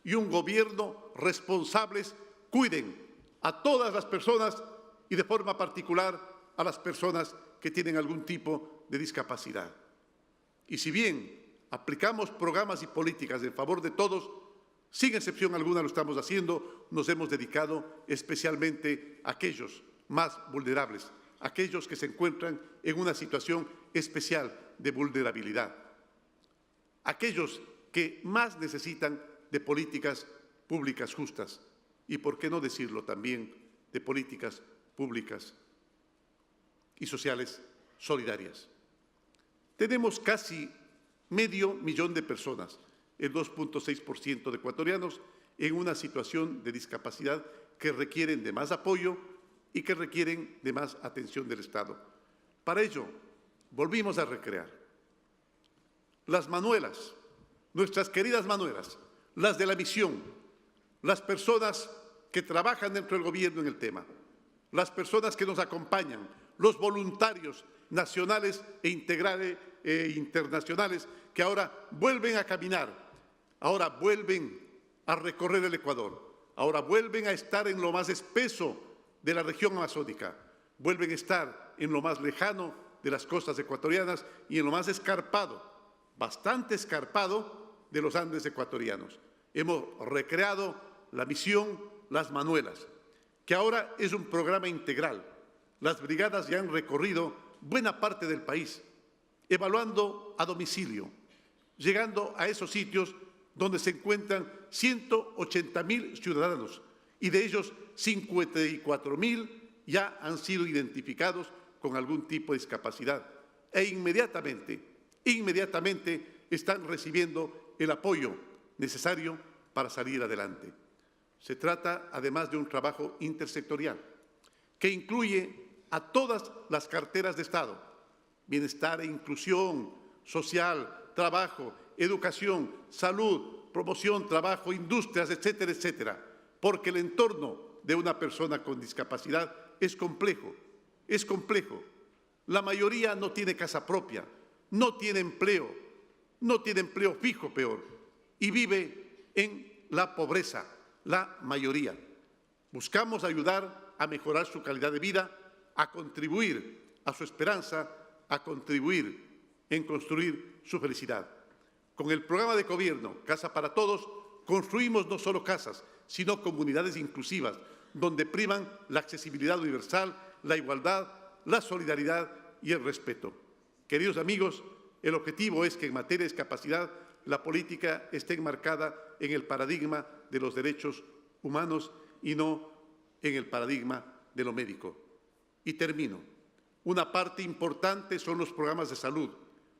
y un gobierno responsables cuiden a todas las personas y de forma particular a las personas que tienen algún tipo de discapacidad. Y si bien aplicamos programas y políticas en favor de todos, sin excepción alguna lo estamos haciendo, nos hemos dedicado especialmente a aquellos más vulnerables, aquellos que se encuentran en una situación especial de vulnerabilidad, aquellos que más necesitan de políticas públicas justas y, por qué no decirlo también, de políticas públicas y sociales solidarias. Tenemos casi 500.000 de personas, el 2.6% de ecuatorianos, en una situación de discapacidad que requieren de más apoyo y que requieren de más atención del Estado. Para ello, volvimos a recrear las manuelas, nuestras queridas manuelas, las de la misión, las personas que trabajan dentro del gobierno en el tema, las personas que nos acompañan, los voluntarios nacionales e internacionales que ahora vuelven a caminar, ahora vuelven a recorrer el Ecuador, ahora vuelven a estar en lo más espeso de la región amazónica, vuelven a estar en lo más lejano de las costas ecuatorianas y en lo más escarpado, bastante escarpado, de los Andes ecuatorianos. Hemos recreado la misión Las Manuelas, que ahora es un programa integral. Las brigadas ya han recorrido buena parte del país, evaluando a domicilio, llegando a esos sitios donde se encuentran 180.000 ciudadanos y de ellos 54.000 ya han sido identificados con algún tipo de discapacidad e inmediatamente están recibiendo el apoyo necesario para salir adelante. Se trata, además, de un trabajo intersectorial que incluye a todas las carteras de Estado: bienestar e inclusión social, trabajo, educación, salud, promoción, trabajo, industrias, etcétera, etcétera, porque el entorno de una persona con discapacidad es complejo, es complejo. La mayoría no tiene casa propia, no tiene empleo fijo peor, y vive en la pobreza, la mayoría. Buscamos ayudar a mejorar su calidad de vida, a contribuir a su esperanza, a contribuir en construir su felicidad. Con el programa de gobierno Casa para Todos, construimos no solo casas, sino comunidades inclusivas, donde priman la accesibilidad universal, la igualdad, la solidaridad y el respeto. Queridos amigos, el objetivo es que en materia de discapacidad la política esté enmarcada en el paradigma de los derechos humanos y no en el paradigma de lo médico. Y termino. Una parte importante son los programas de salud,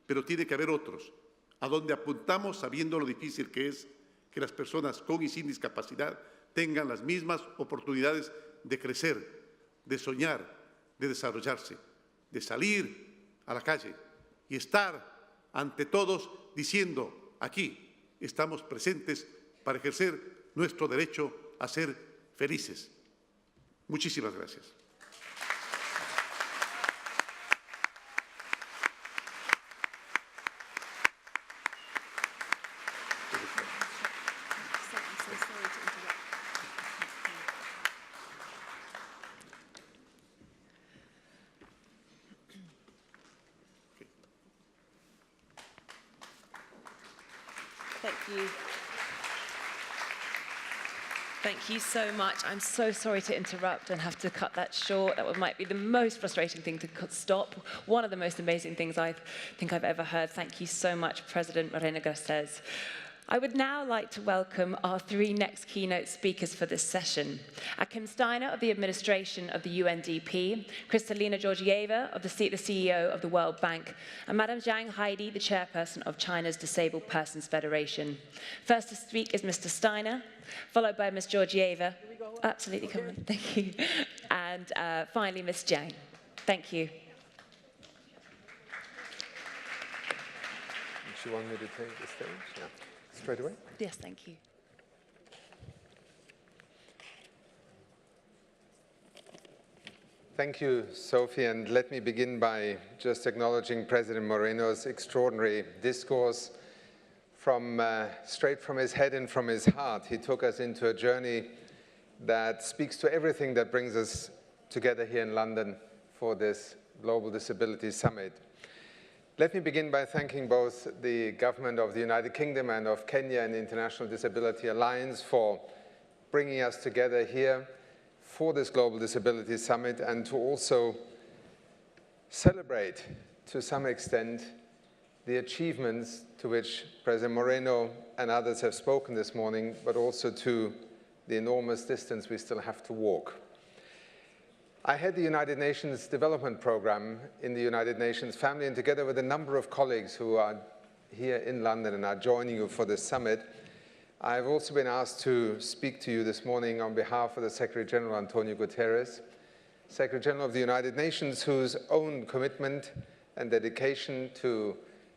pero tiene que haber otros, a donde apuntamos sabiendo lo difícil que es que las personas con y sin discapacidad tengan las mismas oportunidades de crecer, de soñar, de desarrollarse, de salir a la calle y estar ante todos diciendo: aquí estamos presentes para ejercer nuestro derecho a ser felices. Muchísimas gracias. Thank you so much. I'm so sorry to interrupt and have to cut that short. That might be the most frustrating thing to stop. One of the most amazing things I think I've ever heard. Thank you so much, President Moreno of Ecuador. I would now like to welcome our three next keynote speakers for this session. Achim Steiner of the administration of the UNDP, Kristalina Georgieva of the CEO of the World Bank, and Ms Zhang Haidi, the chairperson of China's Disabled Persons Federation. First to speak is Mr. Steiner, followed by Ms Georgieva. Absolutely, come on, thank you. And finally, Ms Zhang. Thank you. Do you want me to take the stage? Yeah. Straight away? Yes, thank you. Thank you, Sophie, and let me begin by just acknowledging President Moreno's extraordinary discourse straight from his head and from his heart. He took us into a journey that speaks to everything that brings us together here in London for this Global Disability Summit. Let me begin by thanking both the government of the United Kingdom and of Kenya and the International Disability Alliance for bringing us together here for this Global Disability Summit, and to also celebrate, to some extent, the achievements to which President Moreno and others have spoken this morning, but also to the enormous distance we still have to walk. I head the United Nations Development Programme in the United Nations family, and together with a number of colleagues who are here in London and are joining you for this summit, I've also been asked to speak to you this morning on behalf of the Secretary General Antonio Guterres, Secretary General of the United Nations, whose own commitment and dedication to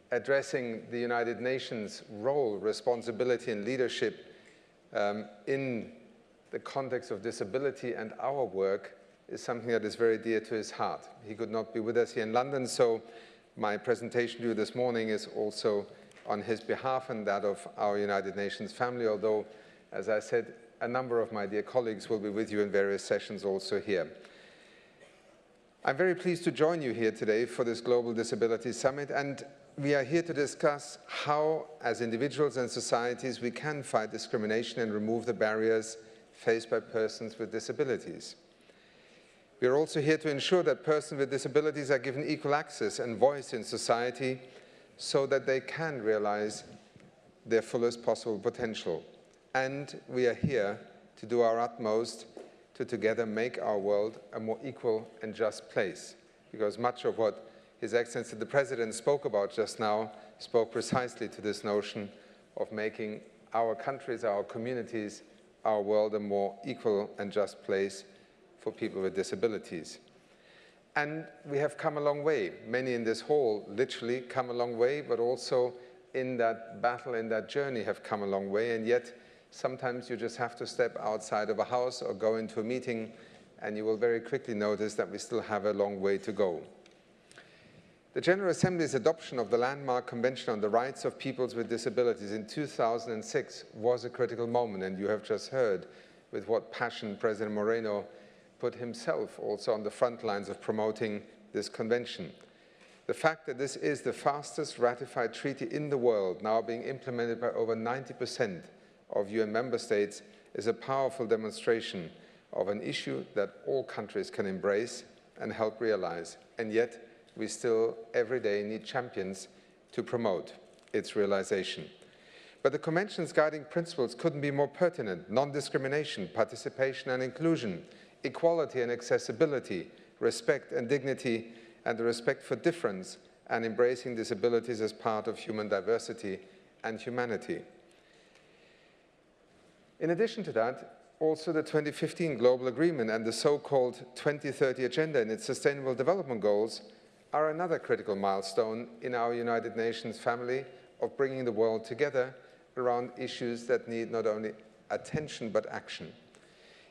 addressing the United Nations role, responsibility, and leadership in the context of disability and our work is something that is very dear to his heart. He could not be with us here in London, so my presentation to you this morning is also on his behalf and that of our United Nations family, although, as I said, a number of my dear colleagues will be with you in various sessions also here. I'm very pleased to join you here today for this Global Disability Summit, and we are here to discuss how, as individuals and societies, we can fight discrimination and remove the barriers faced by persons with disabilities. We are also here to ensure that persons with disabilities are given equal access and voice in society so that they can realize their fullest possible potential. And we are here to do our utmost to together make our world a more equal and just place, because much of what His Excellency the President spoke about just now spoke precisely to this notion of making our countries, our communities, our world a more equal and just place for people with disabilities. And we have come a long way. Many in this hall literally come a long way, but also in that battle, in that journey have come a long way, and yet sometimes you just have to step outside of a house or go into a meeting, and you will very quickly notice that we still have a long way to go. The General Assembly's adoption of the landmark Convention on the Rights of Peoples with Disabilities in 2006 was a critical moment, and you have just heard with what passion President Moreno put himself also on the front lines of promoting this convention. The fact that this is the fastest ratified treaty in the world, now being implemented by over 90% of UN member states, is a powerful demonstration of an issue that all countries can embrace and help realize. And yet, we still every day need champions to promote its realization. But the Convention's guiding principles couldn't be more pertinent: non-discrimination, participation and inclusion, equality and accessibility, respect and dignity, and the respect for difference, and embracing disabilities as part of human diversity and humanity. In addition to that, also the 2015 Global Agreement and the so-called 2030 Agenda and its Sustainable Development Goals are another critical milestone in our United Nations family of bringing the world together around issues that need not only attention but action.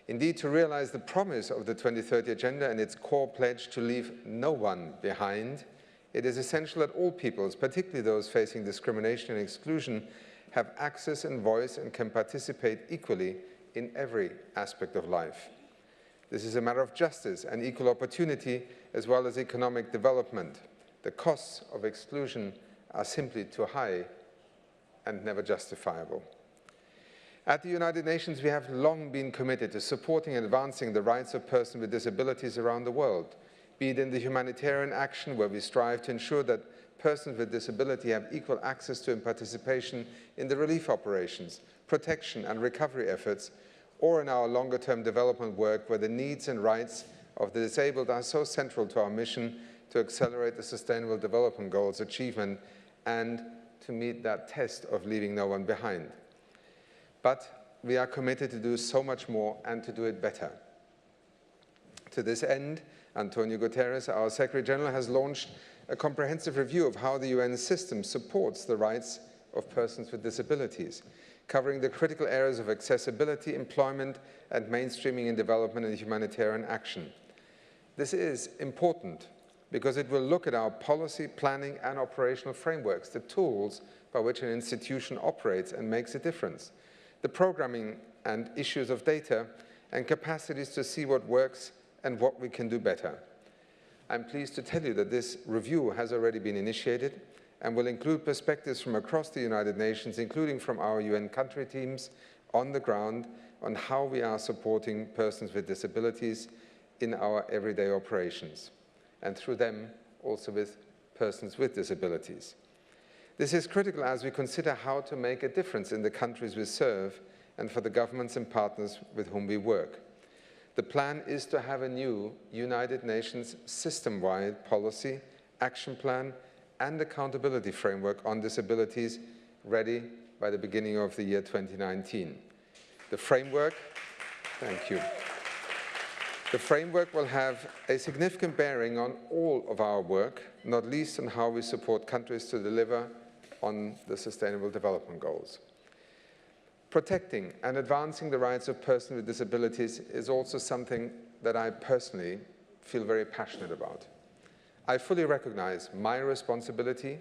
Indeed, to realize the promise of the 2030 Agenda and its core pledge to leave no one behind, it is essential that all peoples, particularly those facing discrimination and exclusion, have access and voice and can participate equally in every aspect of life. This is a matter of justice and equal opportunity, as well as economic development. The costs of exclusion are simply too high and never justifiable. At the United Nations, we have long been committed to supporting and advancing the rights of persons with disabilities around the world, be it in the humanitarian action, where we strive to ensure that persons with disability have equal access to and participation in the relief operations, protection and recovery efforts, or in our longer-term development work, where the needs and rights of the disabled are so central to our mission to accelerate the Sustainable Development Goals achievement and to meet that test of leaving no one behind. But we are committed to do so much more and to do it better. To this end, Antonio Guterres, our Secretary General, has launched a comprehensive review of how the UN system supports the rights of persons with disabilities, covering the critical areas of accessibility, employment, and mainstreaming in development and humanitarian action. This is important because it will look at our policy, planning, and operational frameworks, the tools by which an institution operates and makes a difference, the programming and issues of data, and capacities to see what works and what we can do better. I'm pleased to tell you that this review has already been initiated and will include perspectives from across the United Nations, including from our UN country teams on the ground, on how we are supporting persons with disabilities in our everyday operations, and through them also with persons with disabilities. This is critical as we consider how to make a difference in the countries we serve and for the governments and partners with whom we work. The plan is to have a new United Nations system-wide policy, action plan, and accountability framework on disabilities ready by the beginning of the year 2019. The framework, thank you. The framework will have a significant bearing on all of our work, not least on how we support countries to deliver on the Sustainable Development Goals. Protecting and advancing the rights of persons with disabilities is also something that I personally feel very passionate about. I fully recognize my responsibility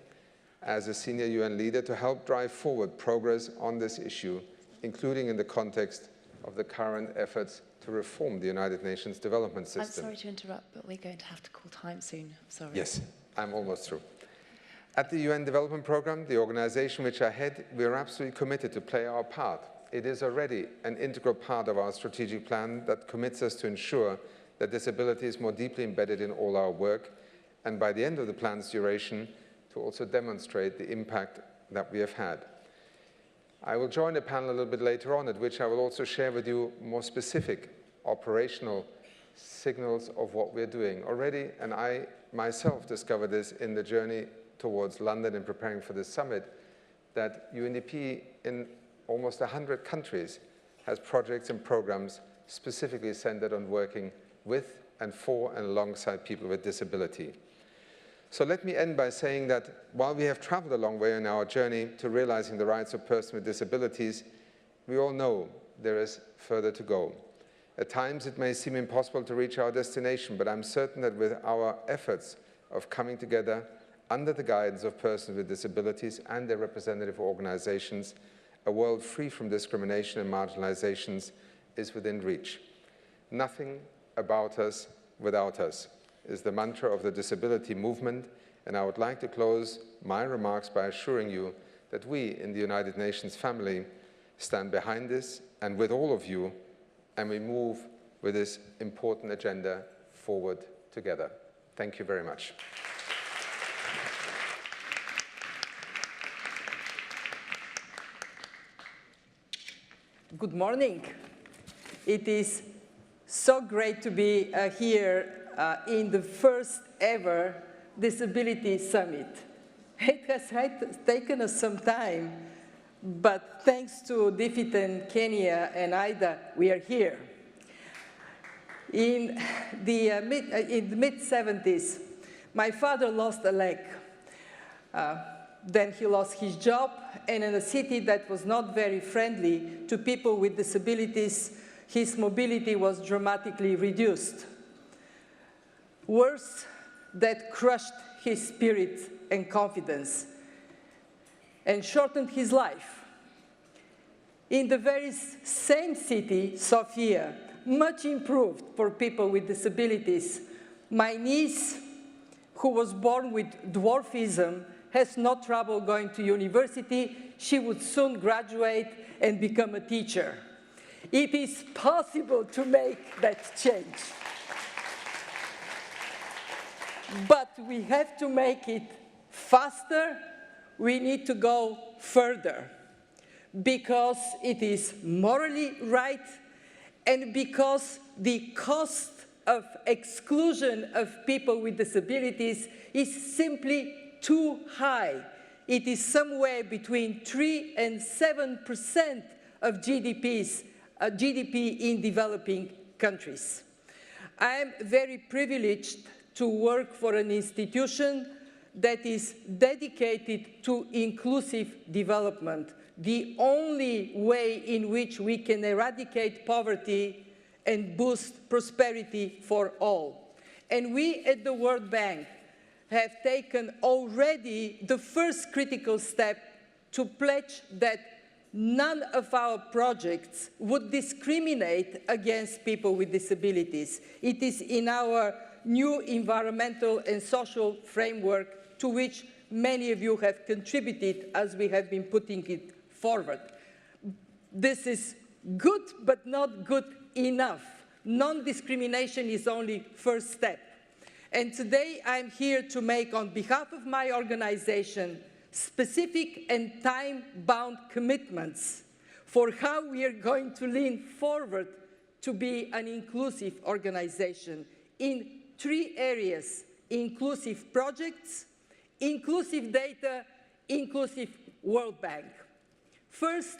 as a senior UN leader to help drive forward progress on this issue, including in the context of the current efforts to reform the United Nations development system. I'm sorry to interrupt, but we're going to have to call time soon. I'm sorry. Yes, I'm almost through. At the UN Development Programme, the organization which I head, we are absolutely committed to play our part. It is already an integral part of our strategic plan that commits us to ensure that disability is more deeply embedded in all our work, and by the end of the plan's duration, to also demonstrate the impact that we have had. I will join a panel a little bit later on, at which I will also share with you more specific operational signals of what we're doing already, and I myself discovered this in the journey towards London in preparing for this summit, that UNDP in almost 100 countries has projects and programs specifically centered on working with and for and alongside people with disability. So let me end by saying that while we have traveled a long way on our journey to realizing the rights of persons with disabilities, we all know there is further to go. At times it may seem impossible to reach our destination, but I'm certain that with our efforts of coming together under the guidance of persons with disabilities and their representative organizations, a world free from discrimination and marginalizations is within reach. Nothing about us without us is the mantra of the disability movement, and I would like to close my remarks by assuring you that we in the United Nations family stand behind this and with all of you, and we move with this important agenda forward together. Thank you very much. Good morning. It is so great to be here in the first ever Disability Summit. It has taken us some time, but thanks to DFID and Kenya and Ida, we are here. In the mid-70s, my father lost a leg. Then he lost his job, and in a city that was not very friendly to people with disabilities, his mobility was dramatically reduced. Worse, that crushed his spirit and confidence and shortened his life. In the very same city, Sofia, much improved for people with disabilities, my niece, who was born with dwarfism, has no trouble going to university. She would soon graduate and become a teacher. It is possible to make that change. But we have to make it faster. We need to go further because it is morally right and because the cost of exclusion of people with disabilities is simply too high. It is somewhere between 3 and 7% of GDP in developing countries. I am very privileged to work for an institution that is dedicated to inclusive development, the only way in which we can eradicate poverty and boost prosperity for all. And we at the World Bank have taken already the first critical step to pledge that none of our projects would discriminate against people with disabilities. It is in our new environmental and social framework to which many of you have contributed as we have been putting it forward. This is good, but not good enough. Non-discrimination is only first step. And today I'm here to make, on behalf of my organization, specific and time-bound commitments for how we are going to lean forward to be an inclusive organization in 3 areas: inclusive projects, inclusive data, inclusive World Bank. First,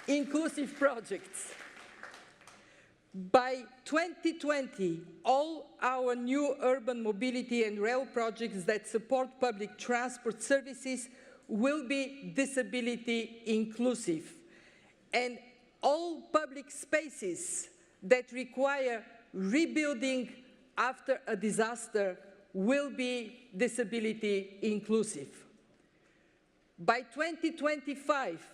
inclusive projects. By 2020, all our new urban mobility and rail projects that support public transport services will be disability inclusive. And all public spaces that require rebuilding after a disaster will be disability inclusive. By 2025,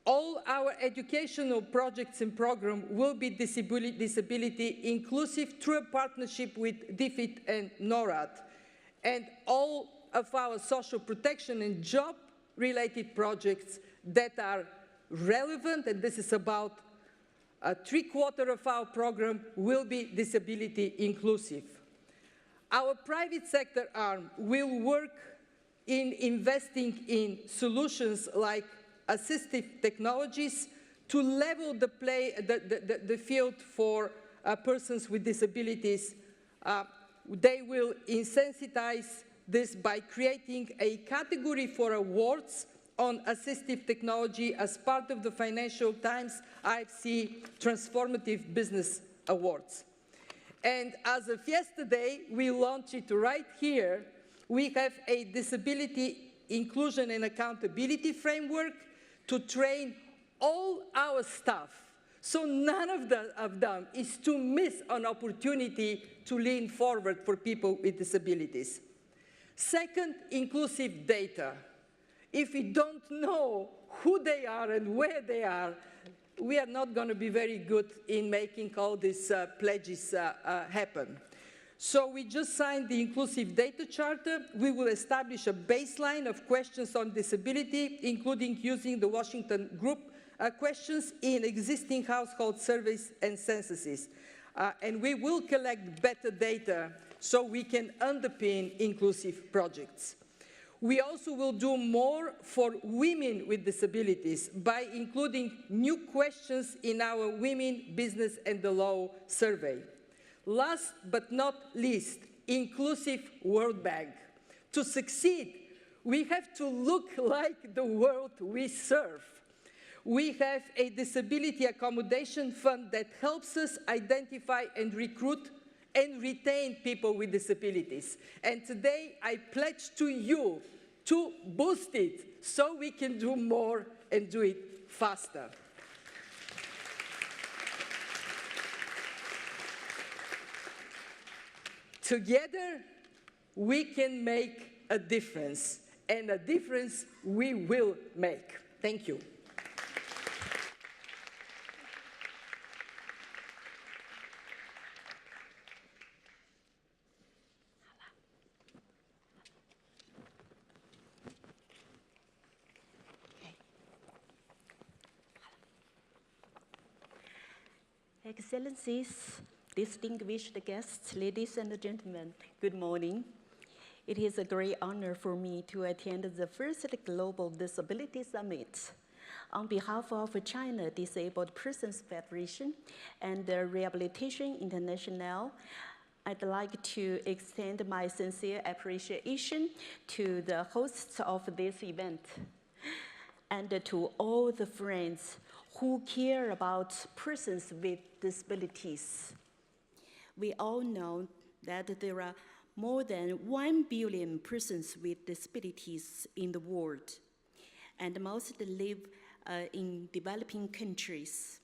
all our educational projects and programs will be disability inclusive through a partnership with DFID and NORAD. And all of our social protection and job-related projects that are relevant, and this is about 3/4 of our program, will be disability inclusive. Our private sector arm will work in investing in solutions like assistive technologies to level the field for persons with disabilities. They will insensitize this by creating a category for awards on assistive technology as part of the Financial Times IFC Transformative Business Awards. And as of yesterday, we launched it right here. We have a disability inclusion and accountability framework to train all our staff, so none of them is to miss an opportunity to lean forward for people with disabilities. Second, inclusive data. If we don't know who they are and where they are, we are not going to be very good in making all these pledges happen. So we just signed the Inclusive Data Charter. We will establish a baseline of questions on disability, including using the Washington Group questions in existing household surveys and censuses. And we will collect better data so we can underpin inclusive projects. We also will do more for women with disabilities by including new questions in our Women, Business and the Law survey. Last but not least, inclusive World Bank. To succeed, we have to look like the world we serve. We have a disability accommodation fund that helps us identify and recruit and retain people with disabilities. And today, I pledge to you to boost it so we can do more and do it faster. Together, we can make a difference, and a difference we will make. Thank you. Excellencies, distinguished guests, ladies and gentlemen, good morning. It is a great honor for me to attend the first Global Disability Summit. On behalf of China Disabled Persons Federation and the Rehabilitation International, I'd like to extend my sincere appreciation to the hosts of this event and to all the friends who care about persons with disabilities. We all know that there are more than 1 billion persons with disabilities in the world, and most live in developing countries.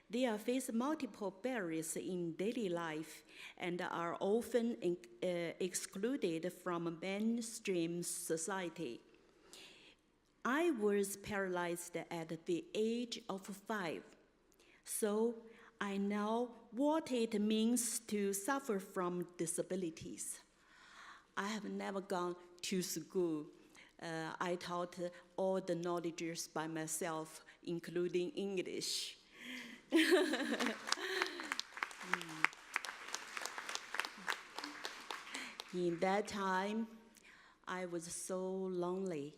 They face multiple barriers in daily life and are often excluded from mainstream society. I was paralyzed at the age of 5, so I know what it means to suffer from disabilities. I have never gone to school. I taught all the knowledges by myself, including English. In that time, I was so lonely.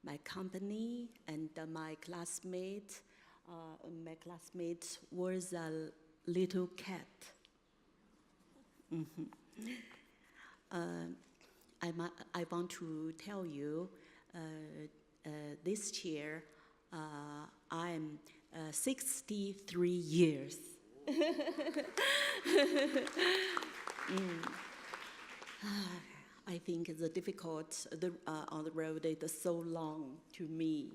My company and my classmate was a little cat. I want to tell you, this year, I'm 63 years. I think it's difficult on the road. It's so long to me.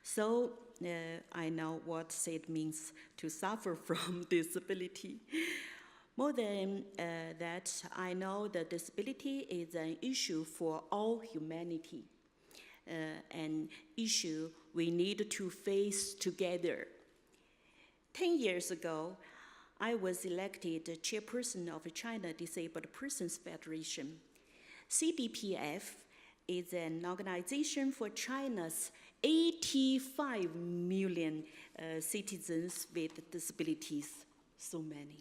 So I know what it means to suffer from disability. More than that, I know that disability is an issue for all humanity, an issue we need to face together. 10 years ago, I was elected chairperson of China Disabled Persons Federation. CDPF is an organization for China's 85 million citizens with disabilities, so many.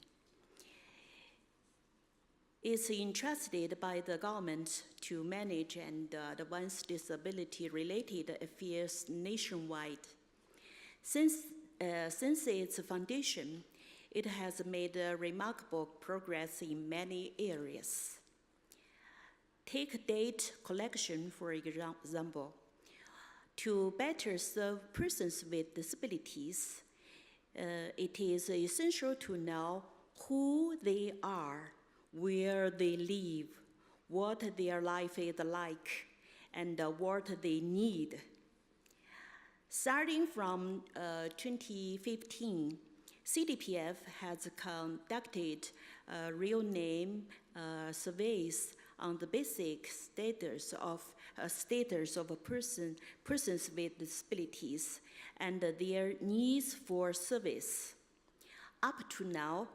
It's entrusted by the government to manage and advance disability-related affairs nationwide. Since its foundation, it has made remarkable progress in many areas. Take data collection, for example. To better serve persons with disabilities, it is essential to know who they are, where they live, what their life is like, and what they need. Starting from 2015, CDPF has conducted real name surveys on the basic status of persons with disabilities and their needs for service. Up to now,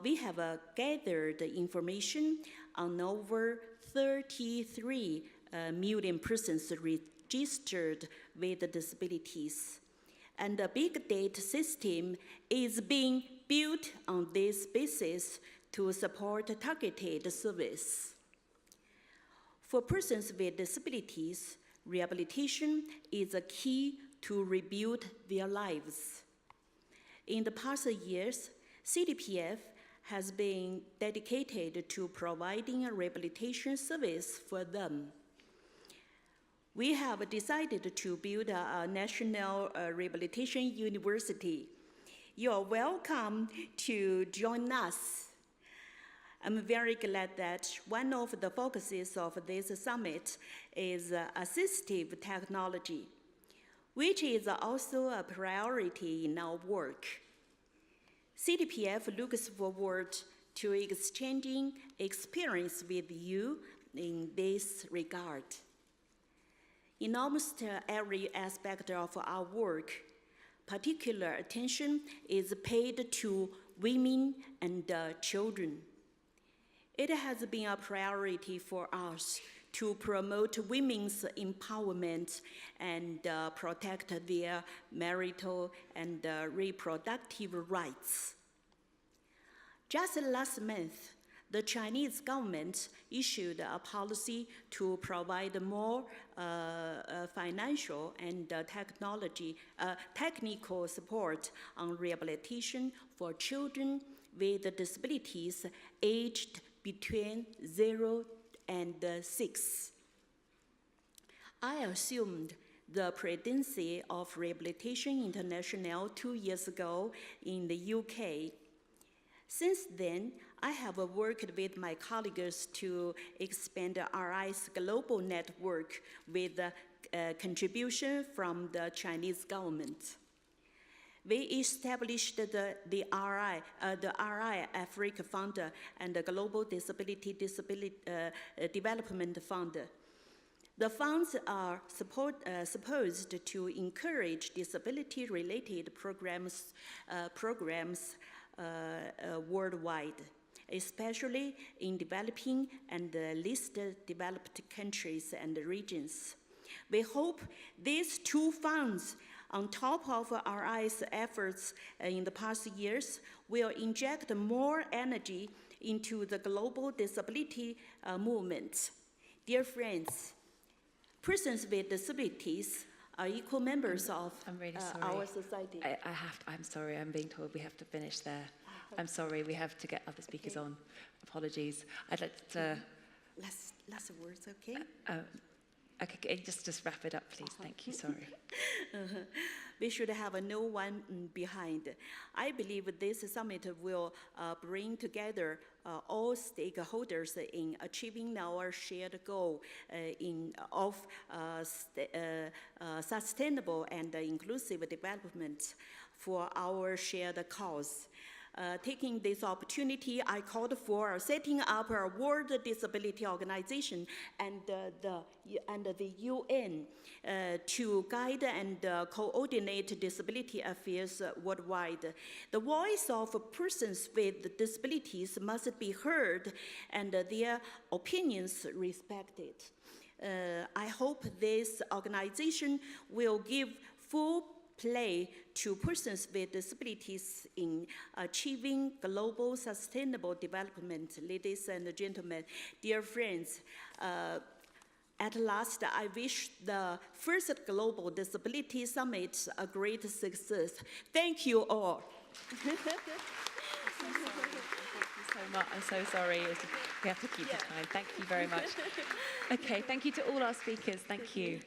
we have gathered information on over 33 million persons registered with disabilities. And a big data system is being built on this basis to support targeted service. For persons with disabilities, rehabilitation is a key to rebuild their lives. In the past years, CDPF has been dedicated to providing a rehabilitation service for them. We have decided to build a national rehabilitation university. You are welcome to join us. I'm very glad that one of the focuses of this summit is assistive technology, which is also a priority in our work. CDPF looks forward to exchanging experience with you in this regard. In almost every aspect of our work, particular attention is paid to women and children. It has been a priority for us to promote women's empowerment and protect their marital and reproductive rights. Just last month, the Chinese government issued a policy to provide more financial and technical support on rehabilitation for children with disabilities aged between 0 and 6. I assumed the presidency of Rehabilitation International 2 years ago in the UK. Since then, I have worked with my colleagues to expand RI's global network with contribution from the Chinese government. We established the RI Africa Fund and the Global Disability Development Fund. The funds are supposed to encourage disability-related programs worldwide, especially in developing and least developed countries and regions. We hope these two funds, on top of our eyes efforts in the past years, will inject more energy into the global disability movement. Dear friends, persons with disabilities are equal members of our society. I'm sorry, I'm being told we have to finish there. I'm sorry, we have to get other speakers on. Apologies. I'd like to... Last words, okay? Okay, just wrap it up, please. Thank you, sorry. We should have no one behind. I believe this summit will bring together all stakeholders in achieving our shared goal of sustainable and inclusive development for our shared cause. Taking this opportunity, I called for setting up a World Disability Organization and the UN to guide and coordinate disability affairs worldwide. The voice of persons with disabilities must be heard and their opinions respected. I hope this organization will give full play to persons with disabilities in achieving global sustainable development. Ladies and gentlemen, dear friends, at last, I wish the first Global Disability Summit a great success. Thank you all. Thank you so much. I'm so sorry. We have to keep the time. Thank you very much. Okay, thank you to all our speakers. Thank you.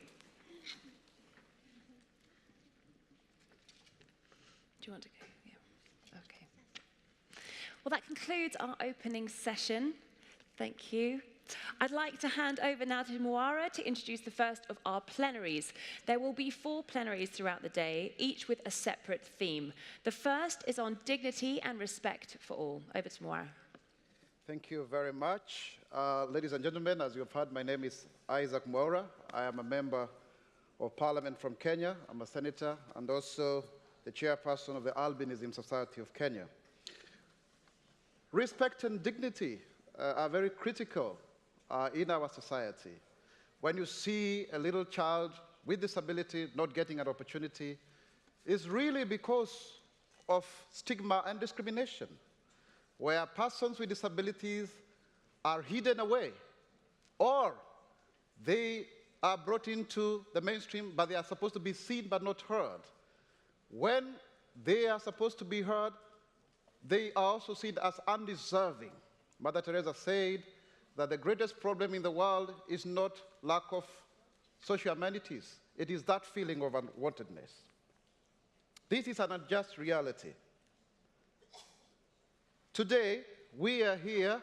Do you want to go? Yeah. Okay. Well, that concludes our opening session. Thank you. I'd like to hand over now to Mwaura to introduce the first of our plenaries. There will be 4 plenaries throughout the day, each with a separate theme. The first is on dignity and respect for all. Over to Mwaura. Thank you very much. Ladies and gentlemen, as you've heard, my name is Isaac Mwaura. I am a member of Parliament from Kenya. I'm a senator and also the chairperson of the Albinism Society of Kenya. Respect and dignity are very critical in our society. When you see a little child with disability not getting an opportunity, it's really because of stigma and discrimination, where persons with disabilities are hidden away, or they are brought into the mainstream, but they are supposed to be seen but not heard. When they are supposed to be heard, they are also seen as undeserving. Mother Teresa said that the greatest problem in the world is not lack of social amenities. It is that feeling of unwantedness. This is an unjust reality. Today, we are here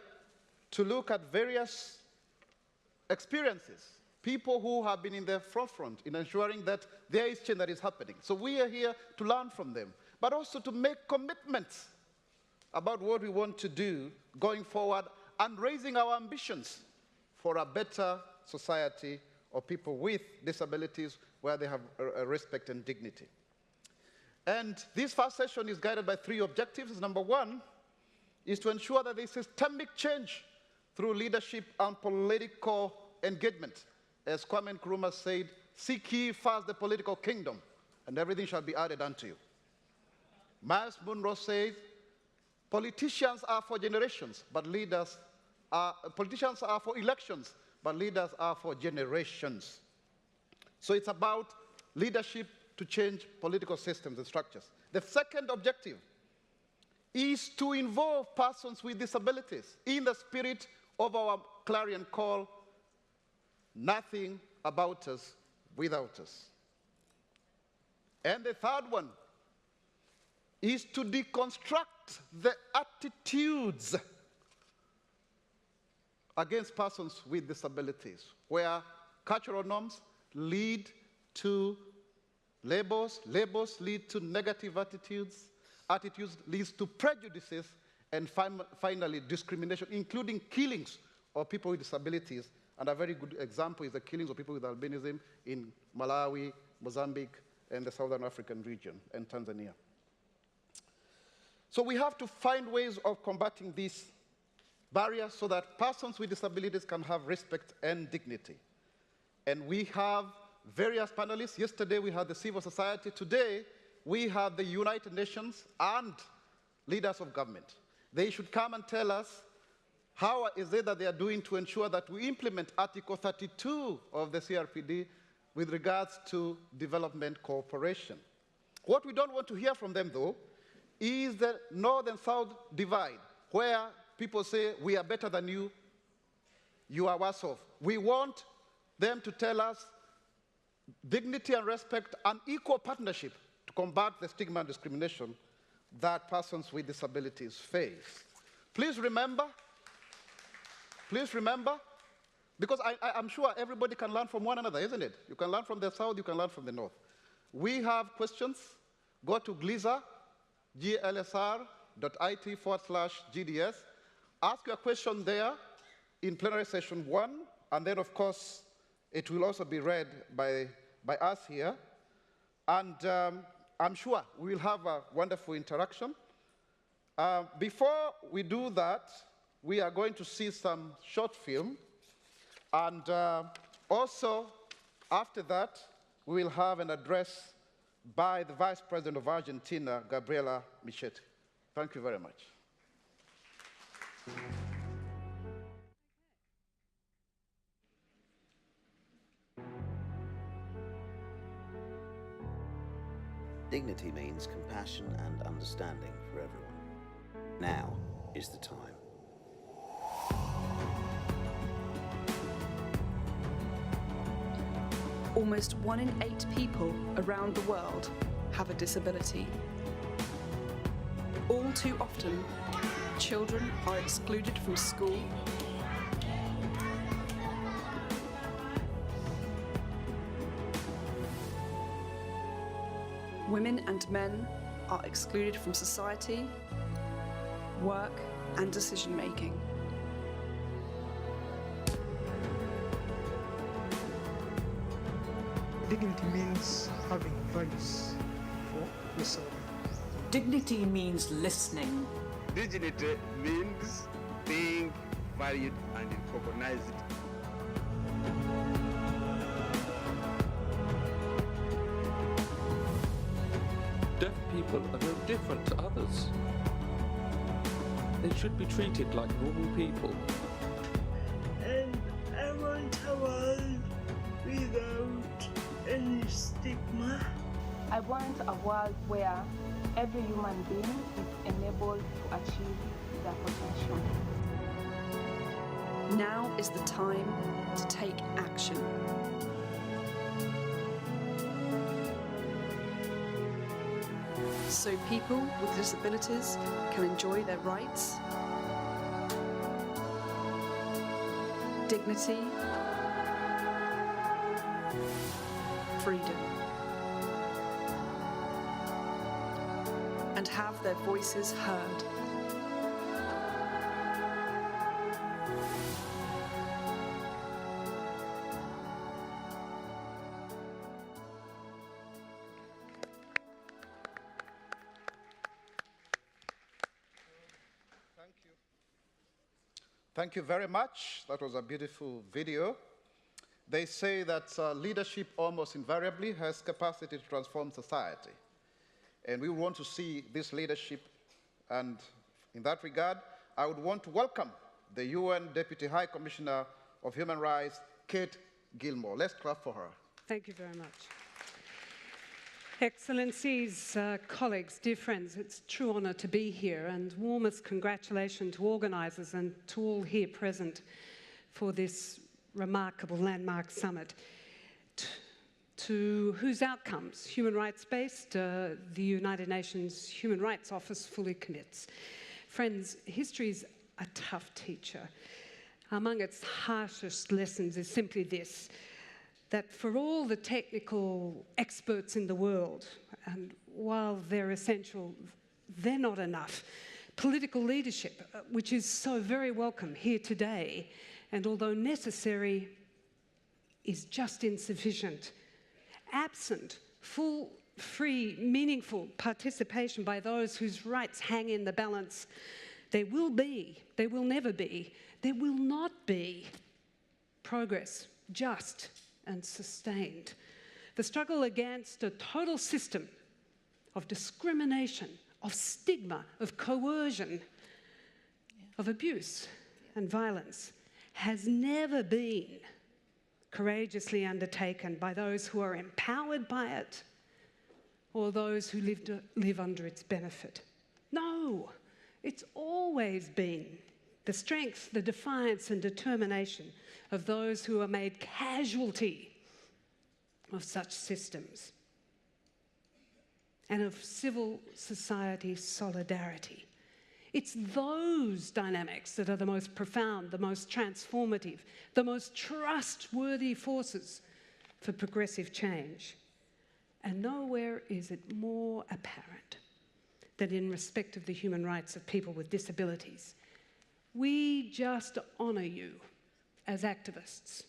to look at various experiences, people who have been in the forefront in ensuring that there is change that is happening. So we are here to learn from them, but also to make commitments about what we want to do going forward and raising our ambitions for a better society of people with disabilities where they have respect and dignity. And this first session is guided by 3 objectives. Number 1 is to ensure that there is systemic change through leadership and political engagement. As Kwame Nkrumah said, seek ye first the political kingdom, and everything shall be added unto you. Miles Munro says, politicians are for generations, but politicians are for elections, but leaders are for generations. So it's about leadership to change political systems and structures. The second objective is to involve persons with disabilities in the spirit of our clarion call, nothing about us without us. And the third one is to deconstruct the attitudes against persons with disabilities, where cultural norms lead to labels, labels lead to negative attitudes, attitudes leads to prejudices, and finally discrimination, including killings of people with disabilities And a very good example is the killings of people with albinism in Malawi, Mozambique, and the Southern African region, and Tanzania. So we have to find ways of combating these barriers so that persons with disabilities can have respect and dignity. And we have various panelists. Yesterday we had the civil society. Today we have the United Nations and leaders of government. They should come and tell us how is it that they are doing to ensure that we implement Article 32 of the CRPD with regards to development cooperation. What we don't want to hear from them, though, is the North and South divide, where people say, we are better than you, you are worse off. We want them to tell us dignity and respect and equal partnership to combat the stigma and discrimination that persons with disabilities face. Please remember, because I'm sure everybody can learn from one another, isn't it? You can learn from the South, you can learn from the North. We have questions. Go to GLSR, glsr.it/GDS. Ask your question there in plenary session 1, and then, of course, it will also be read by us here. And I'm sure we will have a wonderful interaction. Before we do that, we are going to see some short film. And also, after that, we will have an address by the Vice President of Argentina, Gabriela Michetti. Thank you very much. Dignity means compassion and understanding for everyone. Now is the time. Almost 1 in 8 people around the world have a disability. All too often, children are excluded from school, women and men are excluded from society, work, and decision-making. Dignity means having values for yourself. Dignity means listening. Dignity means being valued and recognized. Deaf people are no different to others. They should be treated like normal people. And I want a world without any stigma. I want a world where every human being is enabled to achieve their potential. Now is the time to take action. So people with disabilities can enjoy their rights, dignity, freedom, and have their voices heard. Thank you very much. That was a beautiful video. They say that leadership almost invariably has capacity to transform society. And we want to see this leadership. And in that regard, I would want to welcome the UN Deputy High Commissioner of Human Rights, Kate Gilmore. Let's clap for her. Thank you very much. Excellencies, colleagues, dear friends, it's a true honour to be here, and warmest congratulations to organisers and to all here present for this remarkable landmark summit, to whose outcomes, human rights-based, the United Nations Human Rights Office fully commits. Friends, history is a tough teacher. Among its harshest lessons is simply this: that for all the technical experts in the world, and while they're essential, they're not enough. Political leadership, which is so very welcome here today, and although necessary, is just insufficient. Absent full, free, meaningful participation by those whose rights hang in the balance, there will never be, there will not be progress, just and sustained. The struggle against a total system of discrimination, of stigma, of coercion, of abuse and violence has never been courageously undertaken by those who are empowered by it or those who live under its benefit. No, it's always been the strength, the defiance and determination of those who are made casualty of such systems and of civil society solidarity. It's those dynamics that are the most profound, the most transformative, the most trustworthy forces for progressive change. And nowhere is it more apparent than in respect of the human rights of people with disabilities. We just honour you as activists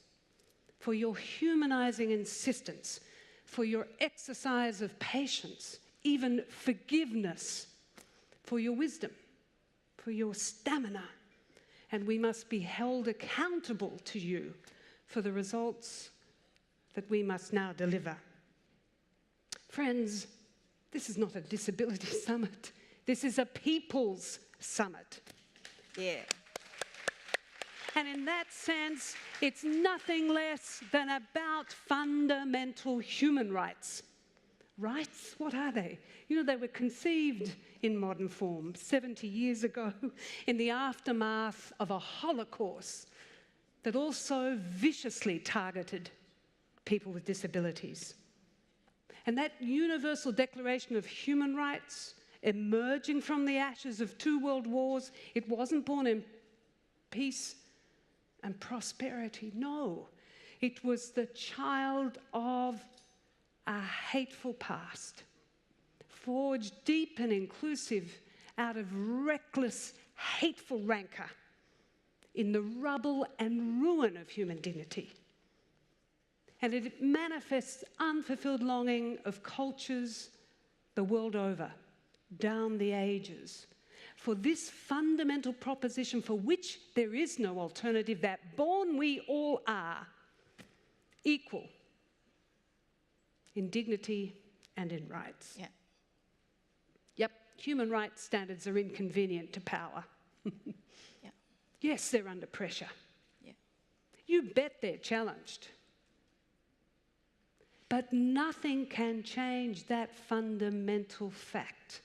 for your humanising insistence, for your exercise of patience, even forgiveness, for your wisdom, for your stamina, and we must be held accountable to you for the results that we must now deliver. Friends, this is not a disability summit. This is a people's summit. Yeah. And in that sense, it's nothing less than about fundamental human rights. Rights? What are they? You know, they were conceived in modern form 70 years ago in the aftermath of a Holocaust that also viciously targeted people with disabilities. And that Universal Declaration of Human Rights, emerging from the ashes of 2 world wars, it wasn't born in peace and prosperity. No, it was the child of a hateful past, forged deep and inclusive out of reckless, hateful rancour in the rubble and ruin of human dignity. And it manifests unfulfilled longing of cultures the world over, down the ages, for this fundamental proposition for which there is no alternative, that born we all are equal in dignity and in rights. Yeah. Yep, human rights standards are inconvenient to power. Yeah. Yes, they're under pressure. Yeah. You bet they're challenged. But nothing can change that fundamental fact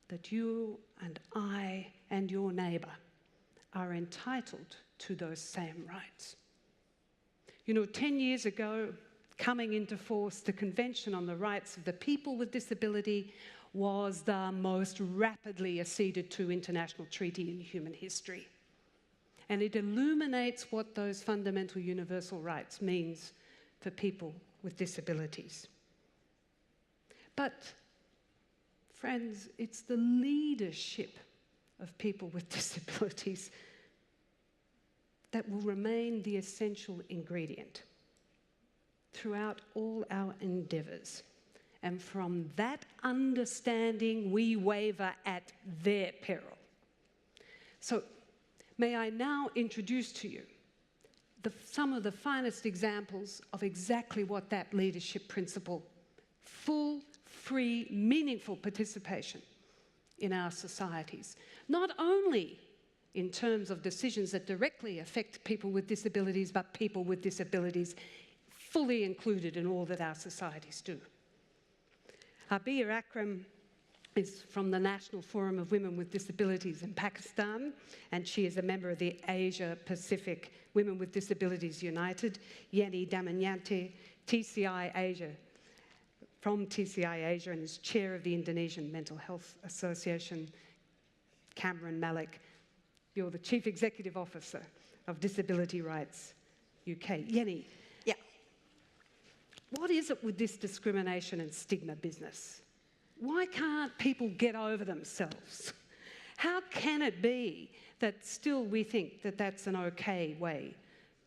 that you and I and your neighbour are entitled to those same rights. You know, 10 years ago, coming into force, the Convention on the Rights of the People with Disability was the most rapidly acceded to international treaty in human history. And it illuminates what those fundamental universal rights means for people with disabilities. But, friends, it's the leadership of people with disabilities that will remain the essential ingredient throughout all our endeavours. And from that understanding, we waver at their peril. So, may I now introduce to you some of the finest examples of exactly what that leadership principle, full, free, meaningful participation in our societies, not only in terms of decisions that directly affect people with disabilities, but people with disabilities fully included in all that our societies do. Abir Akram is from the National Forum of Women with Disabilities in Pakistan, and she is a member of the Asia-Pacific Women with Disabilities United. Yeni Damayanti, TCI Asia, from TCI Asia, and is chair of the Indonesian Mental Health Association. Cameron Malik, you're the Chief Executive Officer of Disability Rights UK. Yeni. Yeah. What is it with this discrimination and stigma business? Why can't people get over themselves? How can it be that still we think that that's an okay way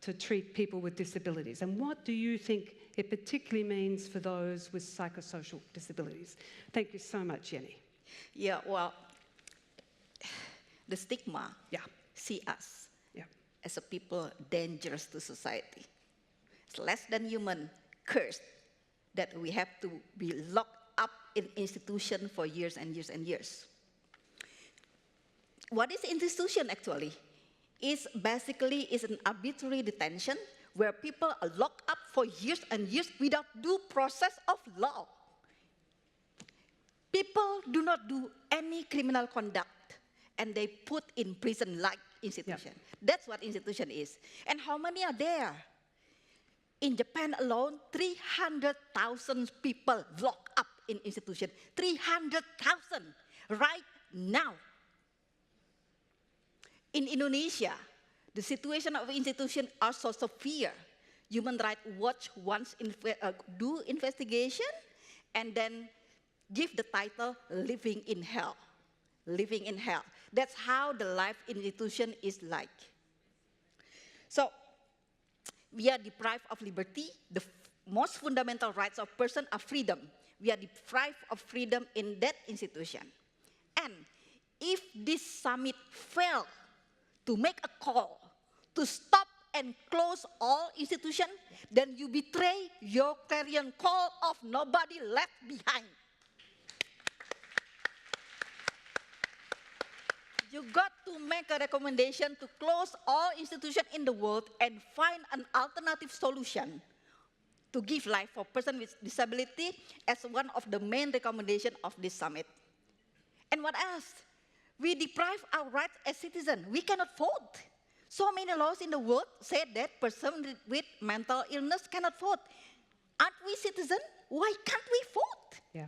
to treat people with disabilities? And what do you think it particularly means for those with psychosocial disabilities? Thank you so much, Jenny. Yeah, well, the stigma see us as a people dangerous to society. It's less than human curse that we have to be locked up in institution for years and years and years. What is institution actually? It's basically an arbitrary detention where people are locked up for years and years without due process of law. People do not do any criminal conduct and they put in prison-like institution. That's what institution is. And how many are there? In Japan alone, 300,000 people locked up in institution. 300,000 right now. In Indonesia, the situation of institution are so severe. Human Rights Watch once do investigation and then give the title Living in Hell. Living in hell. That's how the life in institution is like. So, we are deprived of liberty. The most fundamental rights of person are freedom. We are deprived of freedom in that institution. And if this summit failed to make a call to stop and close all institutions, then you betray your clarion call of nobody left behind. You got to make a recommendation to close all institutions in the world and find an alternative solution to give life for persons with disability as one of the main recommendations of this summit. And what else? We deprive our rights as citizens. We cannot vote. So many laws in the world say that persons with mental illness cannot vote. Aren't we citizens? Why can't we vote? Yeah.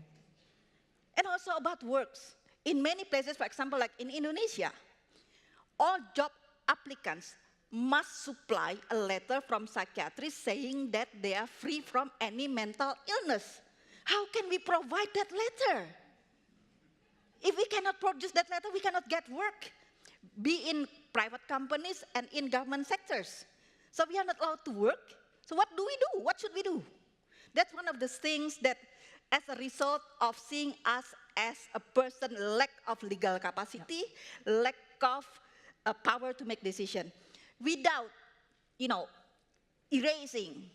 And also about works. In many places, for example, like in Indonesia, all job applicants must supply a letter from psychiatrists saying that they are free from any mental illness. How can we provide that letter? If we cannot produce that letter, we cannot get work, be in private companies and in government sectors. So we are not allowed to work. So what do we do? What should we do? That's one of the things that, as a result of seeing us as a person lack of legal capacity, lack of power to make decisions, without, erasing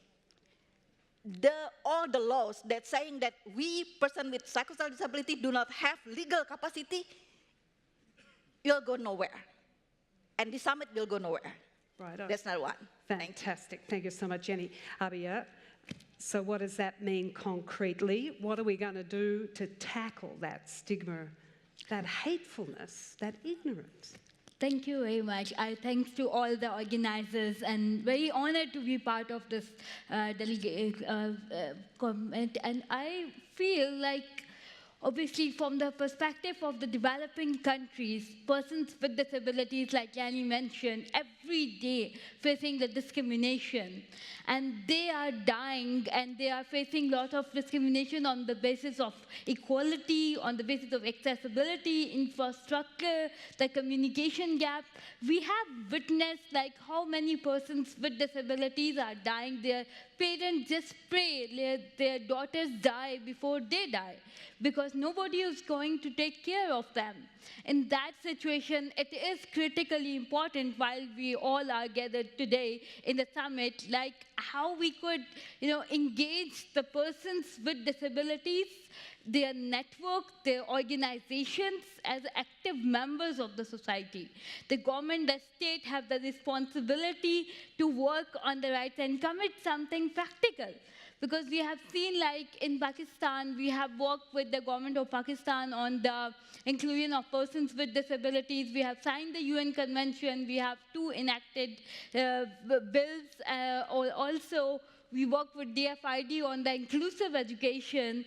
all the laws that saying that we, person with psychosocial disability, do not have legal capacity, you'll go nowhere. And the summit will go nowhere. Right. That's not one. Fantastic. Thank you so much, Jenny. Abia, so what does that mean concretely? What are we going to do to tackle that stigma, that hatefulness, that ignorance? Thank you very much. I thanks to all the organizers and very honored to be part of this delegate comment. And I feel like, obviously, from the perspective of the developing countries, persons with disabilities, like Yanni mentioned, every day facing the discrimination. And they are dying, and they are facing a lot of discrimination on the basis of equality, on the basis of accessibility, infrastructure, the communication gap. We have witnessed like how many persons with disabilities are dying. Their parents just pray their daughters die before they die, because nobody is going to take care of them. In that situation, it is critically important, while we all are gathered today in the summit, like how we could, engage the persons with disabilities, their network, their organizations as active members of the society. The government, the state have the responsibility to work on the rights and commit something practical. Because we have seen, like in Pakistan, we have worked with the government of Pakistan on the inclusion of persons with disabilities. We have signed the UN Convention. We have 2 enacted bills. Also, we work with DFID on the inclusive education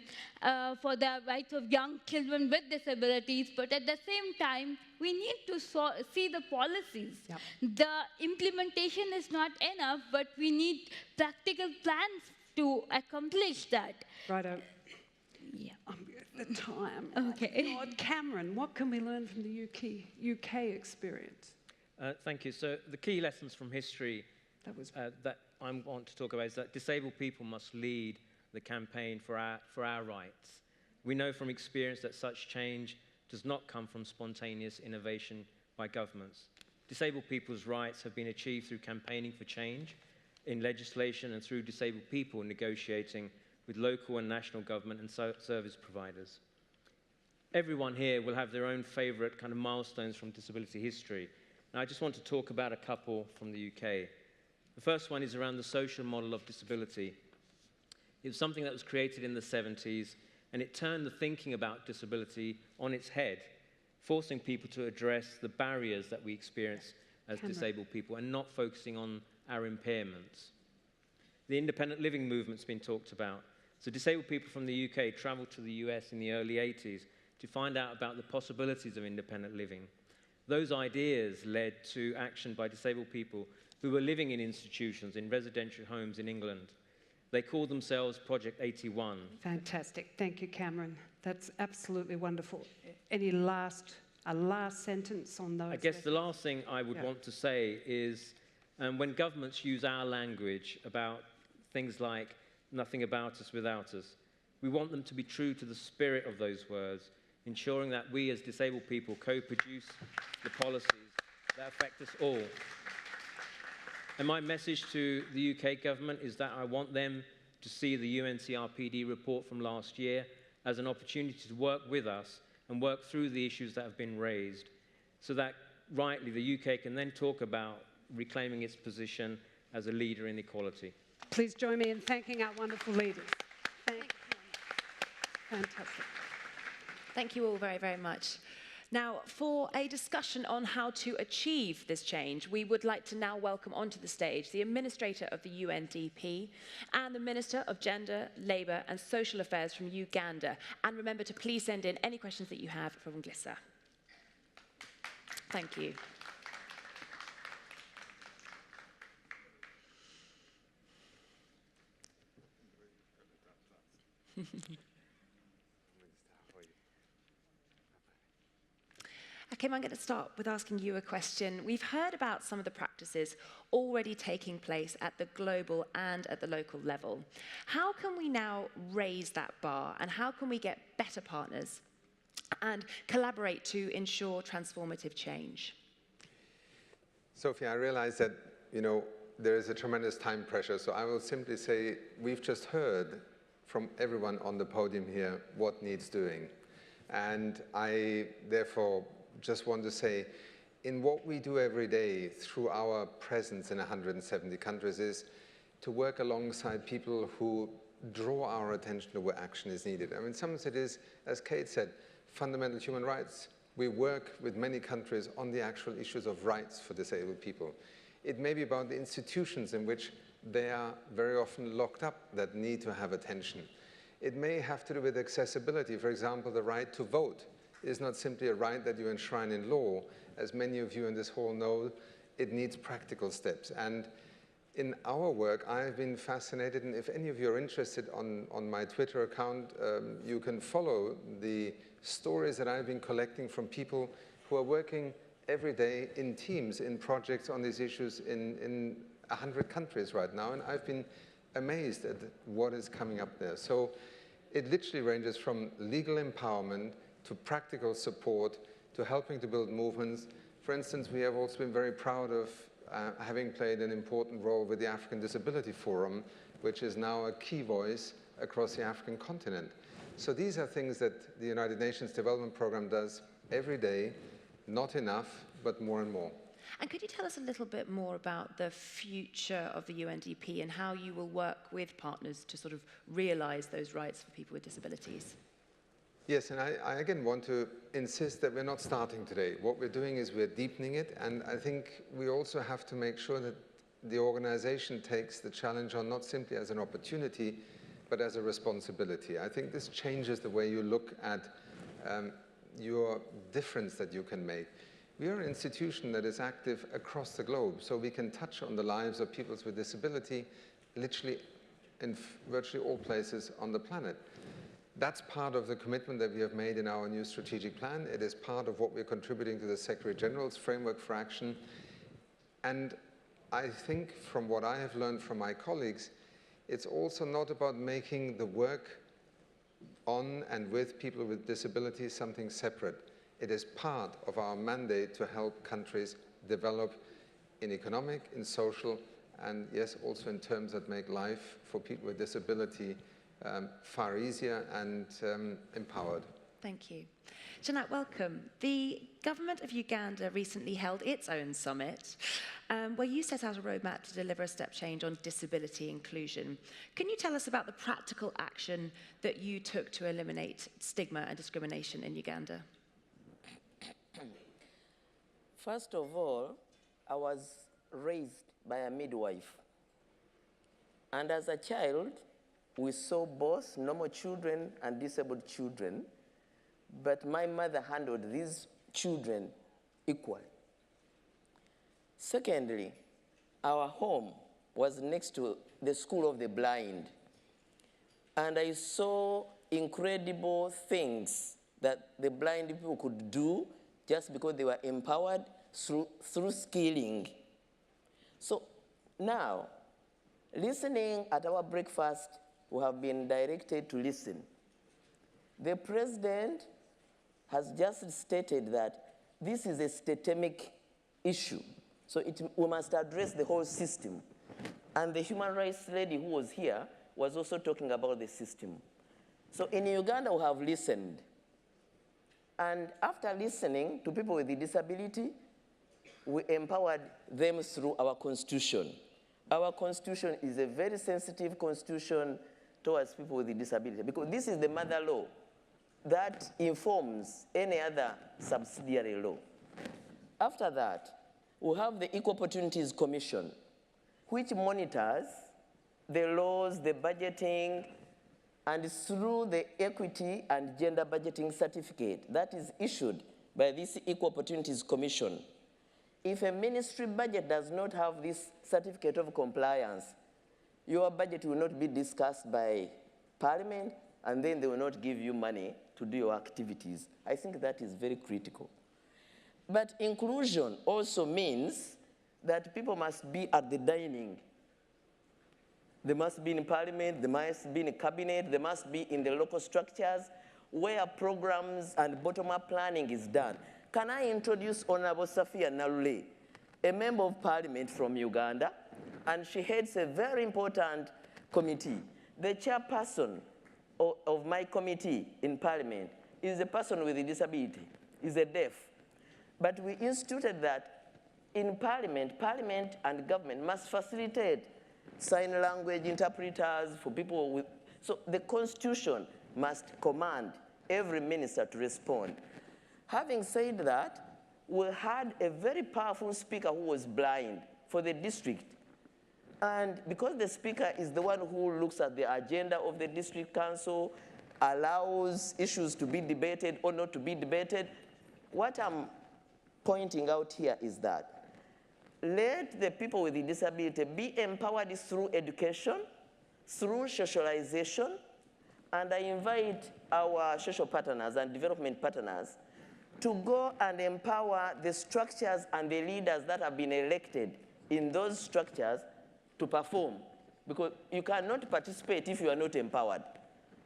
for the rights of young children with disabilities. But at the same time, we need to see the policies. Yep. The implementation is not enough, but we need practical plans to accomplish that. Righto. Yeah. the time. Okay. God, Cameron, what can we learn from the UK experience? Thank you. So the key lessons from history that I want to talk about is that disabled people must lead the campaign for our rights. We know from experience that such change does not come from spontaneous innovation by governments. Disabled people's rights have been achieved through campaigning for change in legislation and through disabled people negotiating with local and national government and service providers. Everyone here will have their own favourite kind of milestones from disability history. Now, I just want to talk about a couple from the UK. The first one is around the social model of disability. It was something that was created in the 70s, and it turned the thinking about disability on its head, forcing people to address the barriers that we experience as disabled people and not focusing on our impairments. The independent living movement's been talked about. So disabled people from the UK travelled to the US in the early 80s to find out about the possibilities of independent living. Those ideas led to action by disabled people who were living in institutions, in residential homes in England. They called themselves Project 81. Fantastic. Thank you, Cameron. That's absolutely wonderful. Any last sentence on those? I guess the last thing I would want to say is when governments use our language about things like nothing about us without us, we want them to be true to the spirit of those words, ensuring that we as disabled people co-produce the policies that affect us all. And my message to the UK government is that I want them to see the UNCRPD report from last year as an opportunity to work with us and work through the issues that have been raised, so that rightly the UK can then talk about reclaiming its position as a leader in equality. Please join me in thanking our wonderful leaders. Thank you. Fantastic. Thank you all very, very much. Now, for a discussion on how to achieve this change, we would like to now welcome onto the stage the Administrator of the UNDP and the Minister of Gender, Labour and Social Affairs from Uganda. And remember to please send in any questions that you have from Glissa. Thank you. Achim, I'm going to start with asking you a question. We've heard about some of the practices already taking place at the global and at the local level. How can we now raise that bar, and how can we get better partners and collaborate to ensure transformative change? Sophie, I realize that, there is a tremendous time pressure, so I will simply say we've just heard from everyone on the podium here what needs doing. And I, therefore, just want to say, in what we do every day through our presence in 170 countries is to work alongside people who draw our attention to where action is needed. I mean, some of it is, as Kate said, fundamental human rights. We work with many countries on the actual issues of rights for disabled people. It may be about the institutions in which they are very often locked up that need to have attention. It may have to do with accessibility. For example, the right to vote is not simply a right that you enshrine in law. As many of you in this hall know, it needs practical steps. And in our work, I've been fascinated, and if any of you are interested on my Twitter account, you can follow the stories that I've been collecting from people who are working every day in teams, in projects on these issues in 100 countries right now, and I've been amazed at what is coming up there. So it literally ranges from legal empowerment to practical support to helping to build movements. For instance, we have also been very proud of having played an important role with the African Disability Forum, which is now a key voice across the African continent. So these are things that the United Nations Development Programme does every day, not enough, but more and more. And could you tell us a little bit more about the future of the UNDP and how you will work with partners to sort of realise those rights for people with disabilities? Yes, and I again want to insist that we're not starting today. What we're doing is we're deepening it, and I think we also have to make sure that the organization takes the challenge on not simply as an opportunity, but as a responsibility. I think this changes the way you look at your difference that you can make. We are an institution that is active across the globe, so we can touch on the lives of people with disability literally in virtually all places on the planet. That's part of the commitment that we have made in our new strategic plan. It is part of what we're contributing to the Secretary General's framework for action. And I think from what I have learned from my colleagues, it's also not about making the work on and with people with disabilities something separate. It is part of our mandate to help countries develop in economic, in social, and yes, also in terms that make life for people with disability far easier and empowered. Thank you. Jeanette, welcome. The government of Uganda recently held its own summit where you set out a roadmap to deliver a step change on disability inclusion. Can you tell us about the practical action that you took to eliminate stigma and discrimination in Uganda? First of all, I was raised by a midwife. And as a child, we saw both normal children and disabled children, but my mother handled these children equally. Secondly, our home was next to the School of the Blind, and I saw incredible things that the blind people could do just because they were empowered through skilling. So now, listening at our breakfast, we have been directed to listen. The president has just stated that this is a systemic issue, so we must address the whole system. And the human rights lady who was here was also talking about the system. So in Uganda, we have listened. And after listening to people with a disability, we empowered them through our constitution. Our constitution is a very sensitive constitution towards people with a disability, because this is the mother law that informs any other subsidiary law. After that, we have the Equal Opportunities Commission, which monitors the laws, the budgeting, and through the Equity and Gender Budgeting Certificate that is issued by this Equal Opportunities Commission. If a ministry budget does not have this certificate of compliance, your budget will not be discussed by Parliament, and then they will not give you money to do your activities. I think that is very critical. But inclusion also means that people must be at the dining. They must be in Parliament, they must be in cabinet, they must be in the local structures where programs and bottom-up planning is done. Can I introduce Honorable Safia Narule, a member of Parliament from Uganda, and she heads a very important committee. The chairperson of my committee in Parliament is a person with a disability, is a deaf. But we instituted that in Parliament, Parliament and government must facilitate sign language interpreters for people with, so the Constitution must command every minister to respond. Having said that, we had a very powerful speaker who was blind for the district. And because the speaker is the one who looks at the agenda of the district council, allows issues to be debated or not to be debated, what I'm pointing out here is that let the people with the disability be empowered through education, through socialization, and I invite our social partners and development partners to go and empower the structures and the leaders that have been elected in those structures to perform, because you cannot participate if you are not empowered.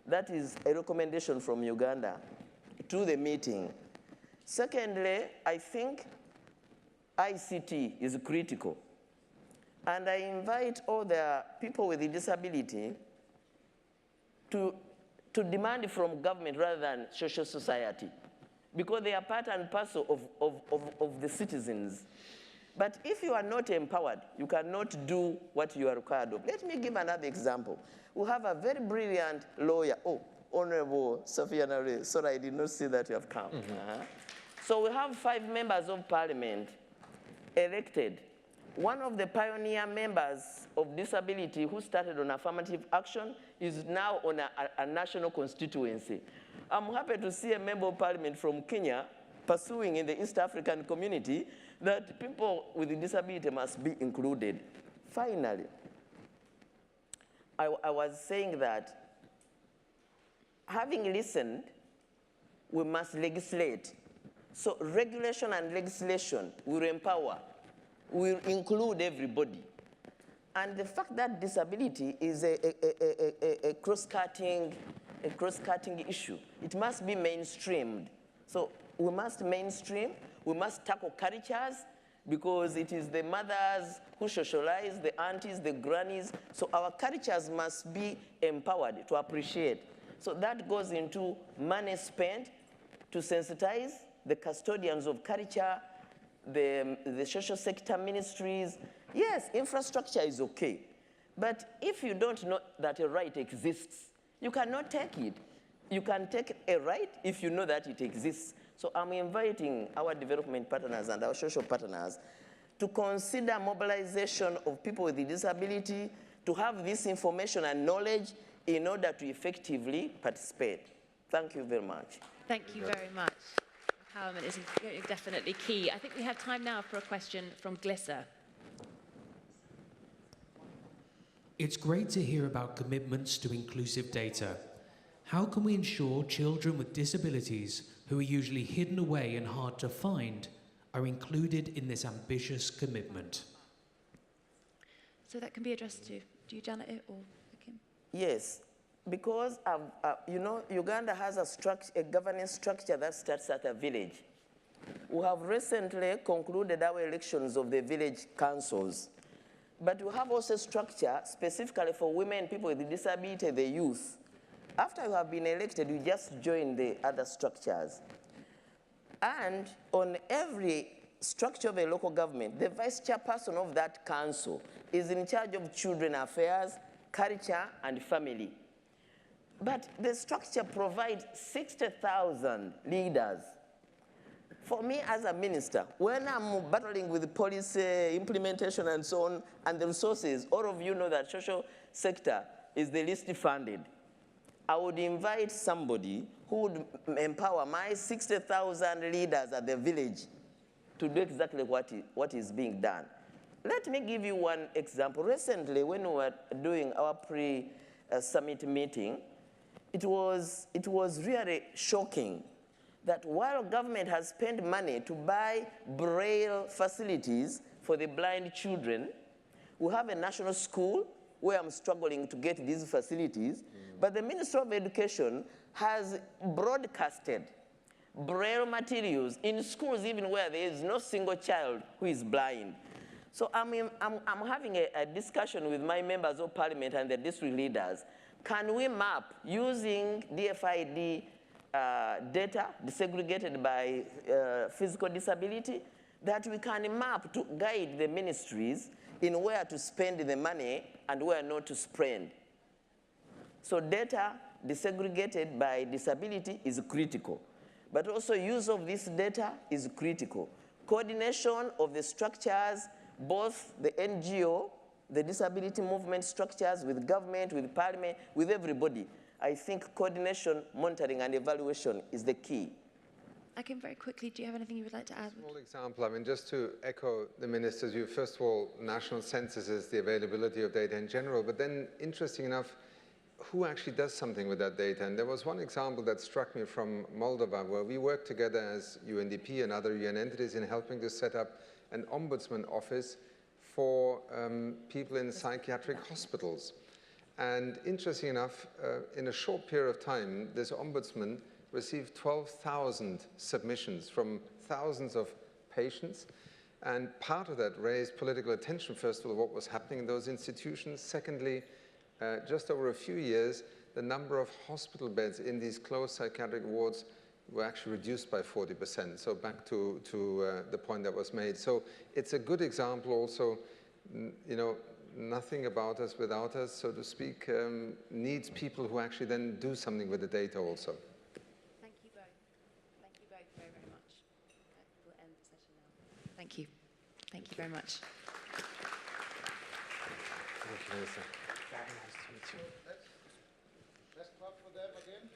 That is a recommendation from Uganda to the meeting. Secondly, I think ICT is critical. And I invite all the people with a disability to demand from government rather than social society, because they are part and parcel of the citizens. But if you are not empowered, you cannot do what you are required of. Let me give another example. We have a very brilliant lawyer. Oh, Honorable Safia Narule, sorry, I did not see that you have come. So we have 5 members of Parliament elected. One of the pioneer members of disability who started on affirmative action is now on a national constituency. I'm happy to see a member of Parliament from Kenya pursuing in the East African community that people with a disability must be included. Finally, I was saying that having listened, we must legislate. So regulation and legislation will empower, will include everybody. And the fact that disability is a cross-cutting issue, it must be mainstreamed. So we must mainstream, we must tackle cultures, because it is the mothers who socialize, the aunties, the grannies. So our cultures must be empowered to appreciate. So that goes into money spent to sensitize the custodians of culture, the social sector ministries. Yes, infrastructure is okay. But if you don't know that a right exists, you cannot take it. You can take a right if you know that it exists. So I'm inviting our development partners and our social partners to consider mobilization of people with disability, to have this information and knowledge in order to effectively participate. Thank you very much. Thank you very much. Empowerment is definitely key. I think we have time now for a question from Glissa. It's great to hear about commitments to inclusive data. How can we ensure children with disabilities, who are usually hidden away and hard to find, are included in this ambitious commitment? So that can be addressed to you, Janet, or Achim? Yes, because you know, Uganda has a governance structure that starts at a village. We have recently concluded our elections of the village councils. But we have also a structure specifically for women, people with disability, the youth. After you have been elected, you just join the other structures. And on every structure of a local government, the vice chairperson of that council is in charge of children affairs, culture, and family. But the structure provides 60,000 leaders. For me as a minister, when I'm battling with the policy implementation and so on, and the resources, all of you know that social sector is the least funded. I would invite somebody who would empower my 60,000 leaders at the village to do exactly what is being done. Let me give you one example. Recently, when we were doing our pre-summit meeting, it was really shocking that while government has spent money to buy braille facilities for the blind children, we have a national school where I'm struggling to get these facilities, but the Ministry of Education has broadcasted braille materials in schools even where there is no single child who is blind. So I'm having a discussion with my members of parliament and the district leaders. Can we map using DFID data desegregated by physical disability, that we can map to guide the ministries in where to spend the money and where not to spend? So data desegregated by disability is critical, but also use of this data is critical. Coordination of the structures, both the NGO, the disability movement structures, with government, with parliament, with everybody. I think coordination, monitoring, and evaluation is the key. Achim, very quickly, do you have anything you would like to add? Small example, I mean, just to echo the minister's view, first of all, national censuses, the availability of data in general, but then, interesting enough, who actually does something with that data? And there was one example that struck me from Moldova, where we worked together as UNDP and other UN entities in helping to set up an ombudsman office for people in psychiatric hospitals. And interesting enough, in a short period of time, this ombudsman received 12,000 submissions from thousands of patients. And part of that raised political attention, first of all, what was happening in those institutions. Secondly, just over a few years, the number of hospital beds in these closed psychiatric wards were actually reduced by 40%. So back to the point that was made. So it's a good example also, you know, nothing about us without us, so to speak, needs people who actually then do something with the data also. Thank you both. Thank you both very, very much. We'll end the session now. Thank you. Thank you very much. Thank you, Minister. Very nice to meet you. Let's clap for them again.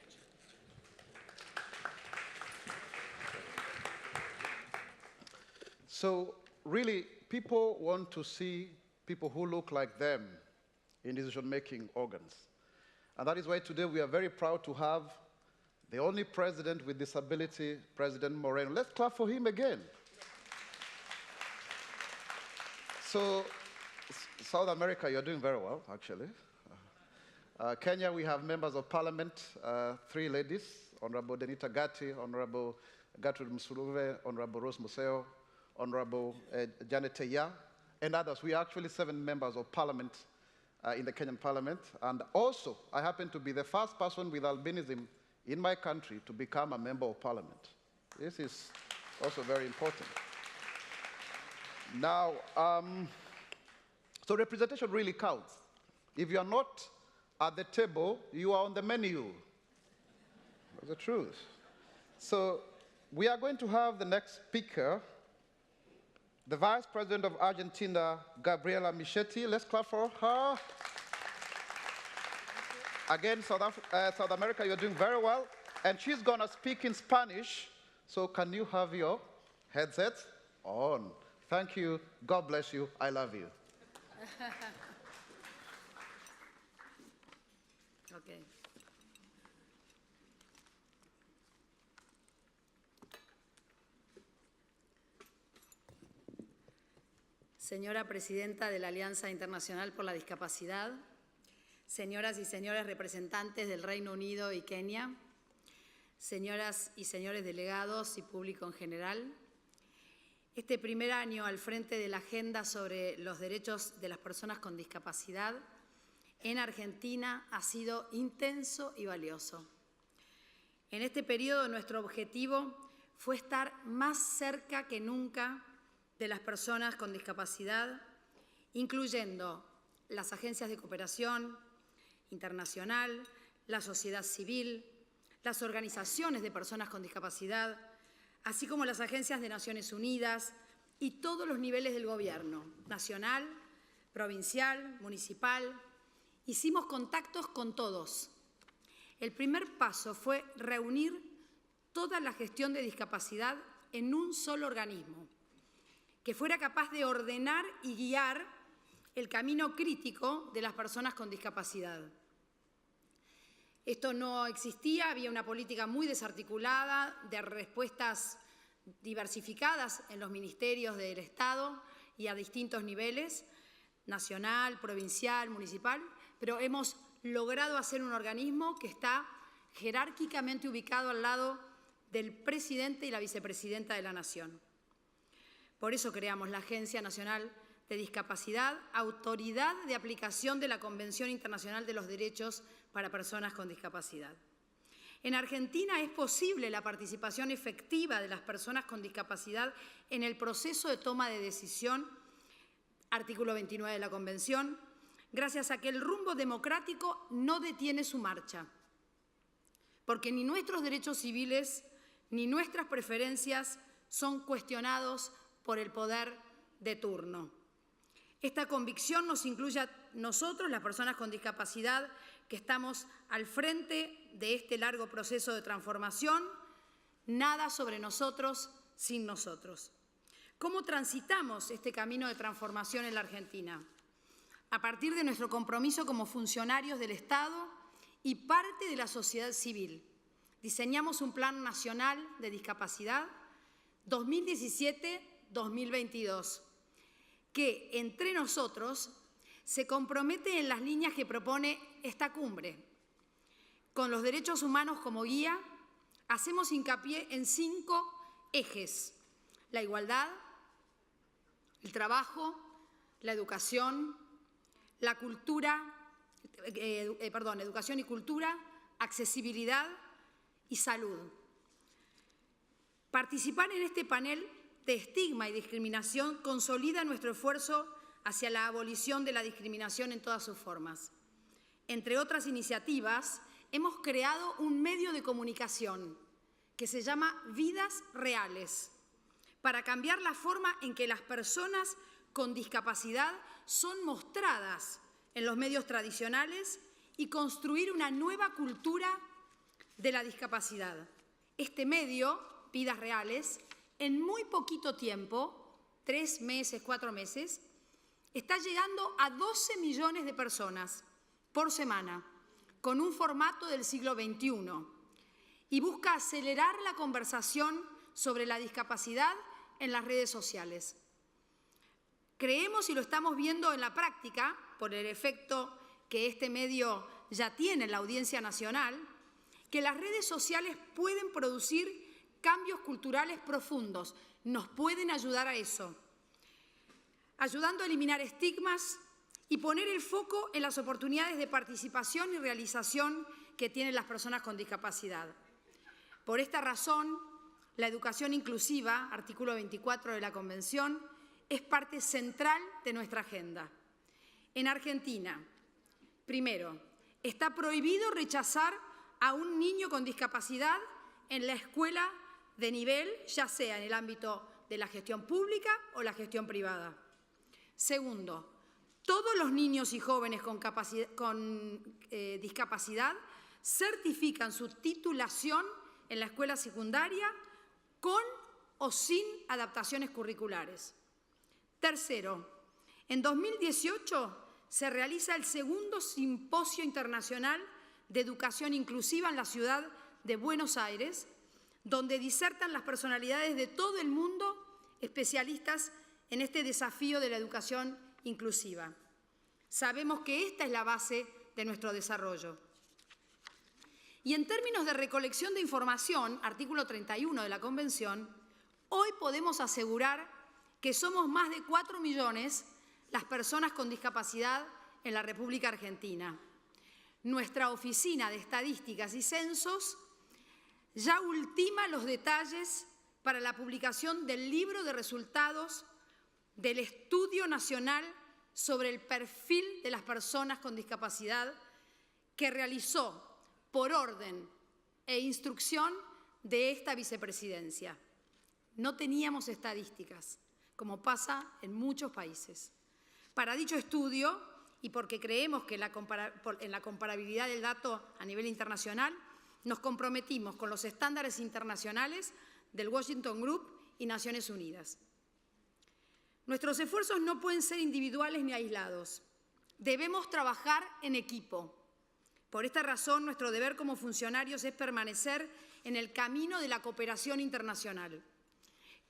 So really, people want to see people who look like them in decision-making organs. And that is why today we are very proud to have the only president with disability, President Moreno. Let's clap for him again. So, South America, you're doing very well, actually. Kenya, we have members of parliament, 3 ladies, Honorable Denita Gatti, Honorable Gertrude Msuluve, Honorable Rose Museo, Honorable Janet Teya, and others. We are actually 7 members of parliament in the Kenyan parliament. And also, I happen to be the first person with albinism in my country to become a member of parliament. This is also very important. Now, so representation really counts. If you're not at the table, you are on the menu. That's the truth. So we are going to have the next speaker, the Vice President of Argentina, Gabriela Michetti. Let's clap for her. Again, South America, you're doing very well. And she's going to speak in Spanish. So can you have your headsets on? Thank you. God bless you. I love you. Okay. Señora Presidenta de la Alianza Internacional por la Discapacidad, señoras y señores representantes del Reino Unido y Kenia, señoras y señores delegados y público en general, este primer año al frente de la agenda sobre los derechos de las personas con discapacidad en Argentina ha sido intenso y valioso. En este periodo nuestro objetivo fue estar más cerca que nunca de las personas con discapacidad, incluyendo las agencias de cooperación internacional, la sociedad civil, las organizaciones de personas con discapacidad, así como las agencias de Naciones Unidas y todos los niveles del gobierno, nacional, provincial, municipal. Hicimos contactos con todos. El primer paso fue reunir toda la gestión de discapacidad en un solo organismo, que fuera capaz de ordenar y guiar el camino crítico de las personas con discapacidad. Esto no existía, había una política muy desarticulada de respuestas diversificadas en los ministerios del Estado y a distintos niveles, nacional, provincial, municipal, pero hemos logrado hacer un organismo que está jerárquicamente ubicado al lado del presidente y la vicepresidenta de la Nación. Por eso creamos la Agencia Nacional de Discapacidad, autoridad de aplicación de la Convención Internacional de los Derechos para Personas con Discapacidad. En Argentina es posible la participación efectiva de las personas con discapacidad en el proceso de toma de decisión, artículo 29 de la Convención, gracias a que el rumbo democrático no detiene su marcha, porque ni nuestros derechos civiles ni nuestras preferencias son cuestionados por el poder de turno. Esta convicción nos incluye a nosotros, las personas con discapacidad, que estamos al frente de este largo proceso de transformación. Nada sobre nosotros sin nosotros. ¿Cómo transitamos este camino de transformación en la Argentina? A partir de nuestro compromiso como funcionarios del Estado y parte de la sociedad civil. Diseñamos un Plan Nacional de Discapacidad 2017-2022, que entre nosotros se compromete en las líneas que propone esta cumbre. Con los derechos humanos como guía, hacemos hincapié en 5 ejes: la igualdad, el trabajo, la educación, la cultura, educación y cultura, accesibilidad y salud. Participar en este panel de estigma y discriminación consolida nuestro esfuerzo hacia la abolición de la discriminación en todas sus formas. Entre otras iniciativas, hemos creado un medio de comunicación que se llama Vidas Reales, para cambiar la forma en que las personas con discapacidad son mostradas en los medios tradicionales y construir una nueva cultura de la discapacidad. Este medio, Vidas Reales, en muy poquito tiempo, 3 meses, 4 meses, está llegando a 12 millones de personas por semana, con un formato del siglo XXI y busca acelerar la conversación sobre la discapacidad en las redes sociales. Creemos, y lo estamos viendo en la práctica, por el efecto que este medio ya tiene en la audiencia nacional, que las redes sociales pueden producir cambios culturales profundos, nos pueden ayudar a eso, ayudando a eliminar estigmas y poner el foco en las oportunidades de participación y realización que tienen las personas con discapacidad. Por esta razón, la educación inclusiva, artículo 24 de la Convención, es parte central de nuestra agenda. En Argentina, primero, está prohibido rechazar a un niño con discapacidad en la escuela de nivel, ya sea en el ámbito de la gestión pública o la gestión privada. Segundo, todos los niños y jóvenes con discapacidad certifican su titulación en la escuela secundaria con o sin adaptaciones curriculares. Tercero, en 2018 se realiza el segundo Simposio Internacional de Educación Inclusiva en la ciudad de Buenos Aires, donde disertan las personalidades de todo el mundo especialistas en este desafío de la educación inclusiva. Sabemos que esta es la base de nuestro desarrollo. Y en términos de recolección de información, artículo 31 de la Convención, hoy podemos asegurar que somos más de 4 millones las personas con discapacidad en la República Argentina. Nuestra Oficina de Estadísticas y Censos ya ultima los detalles para la publicación del libro de resultados del Estudio Nacional sobre el perfil de las personas con discapacidad que realizó por orden e instrucción de esta vicepresidencia. No teníamos estadísticas, como pasa en muchos países. Para dicho estudio, y porque creemos que en la comparabilidad del dato a nivel internacional, nos comprometimos con los estándares internacionales del Washington Group y Naciones Unidas. Nuestros esfuerzos no pueden ser individuales ni aislados. Debemos trabajar en equipo. Por esta razón, nuestro deber como funcionarios es permanecer en el camino de la cooperación internacional.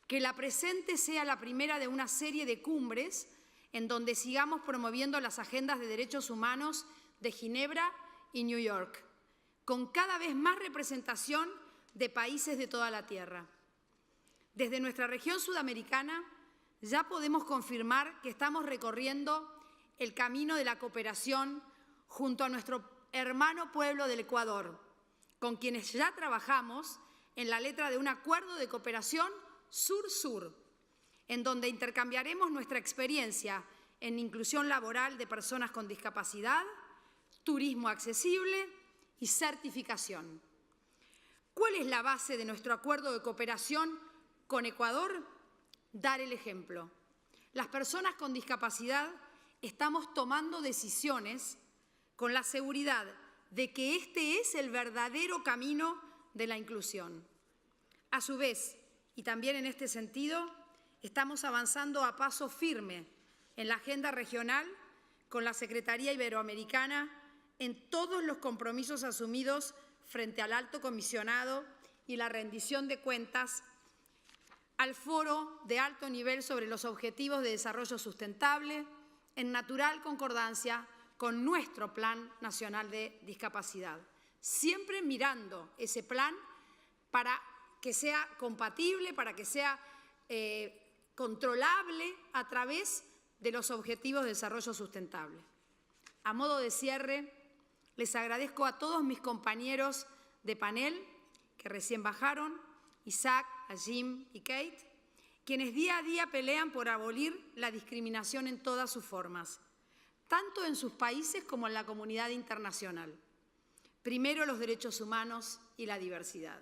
Que la presente sea la primera de una serie de cumbres en donde sigamos promoviendo las agendas de derechos humanos de Ginebra y New York, con cada vez más representación de países de toda la Tierra. Desde nuestra región sudamericana ya podemos confirmar que estamos recorriendo el camino de la cooperación junto a nuestro hermano pueblo del Ecuador, con quienes ya trabajamos en la letra de un acuerdo de cooperación sur-sur, en donde intercambiaremos nuestra experiencia en inclusión laboral de personas con discapacidad, turismo accesible y certificación. ¿Cuál es la base de nuestro acuerdo de cooperación con Ecuador? Dar el ejemplo. Las personas con discapacidad estamos tomando decisiones con la seguridad de que este es el verdadero camino de la inclusión. A su vez, y también en este sentido, estamos avanzando a paso firme en la agenda regional con la Secretaría Iberoamericana en todos los compromisos asumidos frente al Alto Comisionado y la rendición de cuentas al Foro de Alto Nivel sobre los Objetivos de Desarrollo Sustentable, en natural concordancia con nuestro Plan Nacional de Discapacidad, siempre mirando ese plan para que sea compatible, para que sea controlable a través de los Objetivos de Desarrollo Sustentable. A modo de cierre, les agradezco a todos mis compañeros de panel que recién bajaron, Isaac, Achim y Kate, quienes día a día pelean por abolir la discriminación en todas sus formas, tanto en sus países como en la comunidad internacional. Primero, los derechos humanos y la diversidad.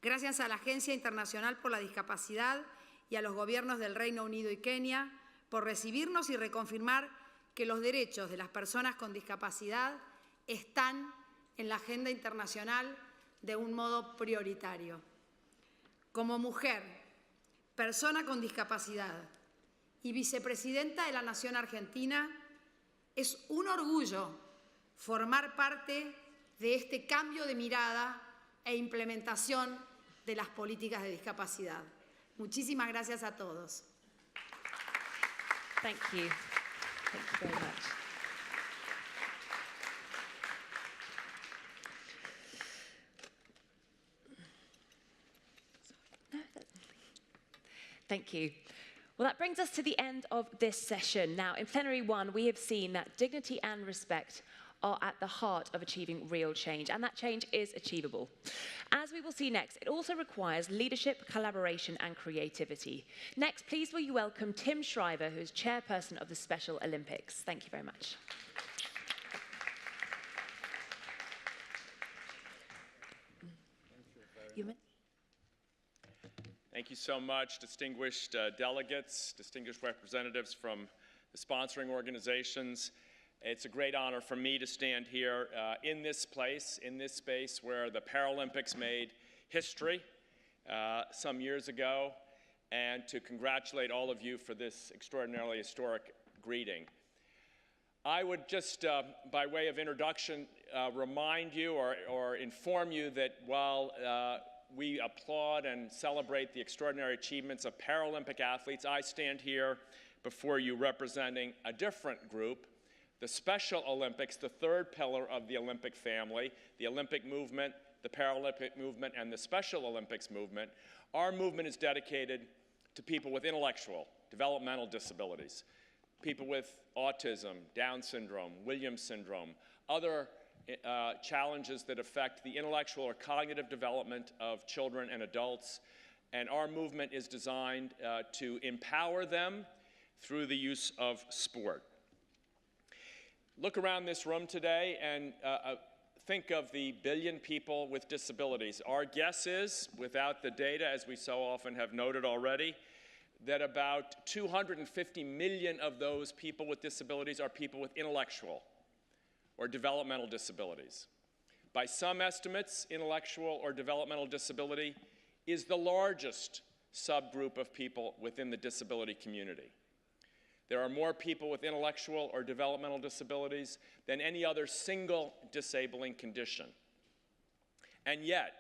Gracias a la Agencia Internacional por la Discapacidad y a los gobiernos del Reino Unido y Kenia por recibirnos y reconfirmar que los derechos de las personas con discapacidad están en la agenda internacional de un modo prioritario. Como mujer, persona con discapacidad y vicepresidenta de la Nación Argentina, es un orgullo formar parte de este cambio de mirada e implementación de las políticas de discapacidad. Muchísimas gracias a todos. Thank you. Thank you very much. Thank you. Well, that brings us to the end of this session. Now, in Plenary 1, we have seen that dignity and respect are at the heart of achieving real change, and that change is achievable. As we will see next, it also requires leadership, collaboration, and creativity. Next, please will you welcome Tim Shriver, who is chairperson of the Special Olympics. Thank you very much. Thank you so much, distinguished delegates, distinguished representatives from the sponsoring organizations. It's a great honor for me to stand here in this place, in this space where the Paralympics made history some years ago, and to congratulate all of you for this extraordinarily historic greeting. I would just, by way of introduction, remind you or inform you that while we applaud and celebrate the extraordinary achievements of Paralympic athletes, I stand here before you representing a different group, the Special Olympics, the third pillar of the Olympic family, the Olympic movement, the Paralympic movement, and the Special Olympics movement. Our movement is dedicated to people with intellectual, developmental disabilities, people with autism, Down syndrome, Williams syndrome, other challenges that affect the intellectual or cognitive development of children and adults. And our movement is designed to empower them through the use of sport. Look around this room today and think of the billion people with disabilities. Our guess is, without the data, as we so often have noted already, that about 250 million of those people with disabilities are people with intellectual or developmental disabilities. By some estimates, intellectual or developmental disability is the largest subgroup of people within the disability community. There are more people with intellectual or developmental disabilities than any other single disabling condition. And yet,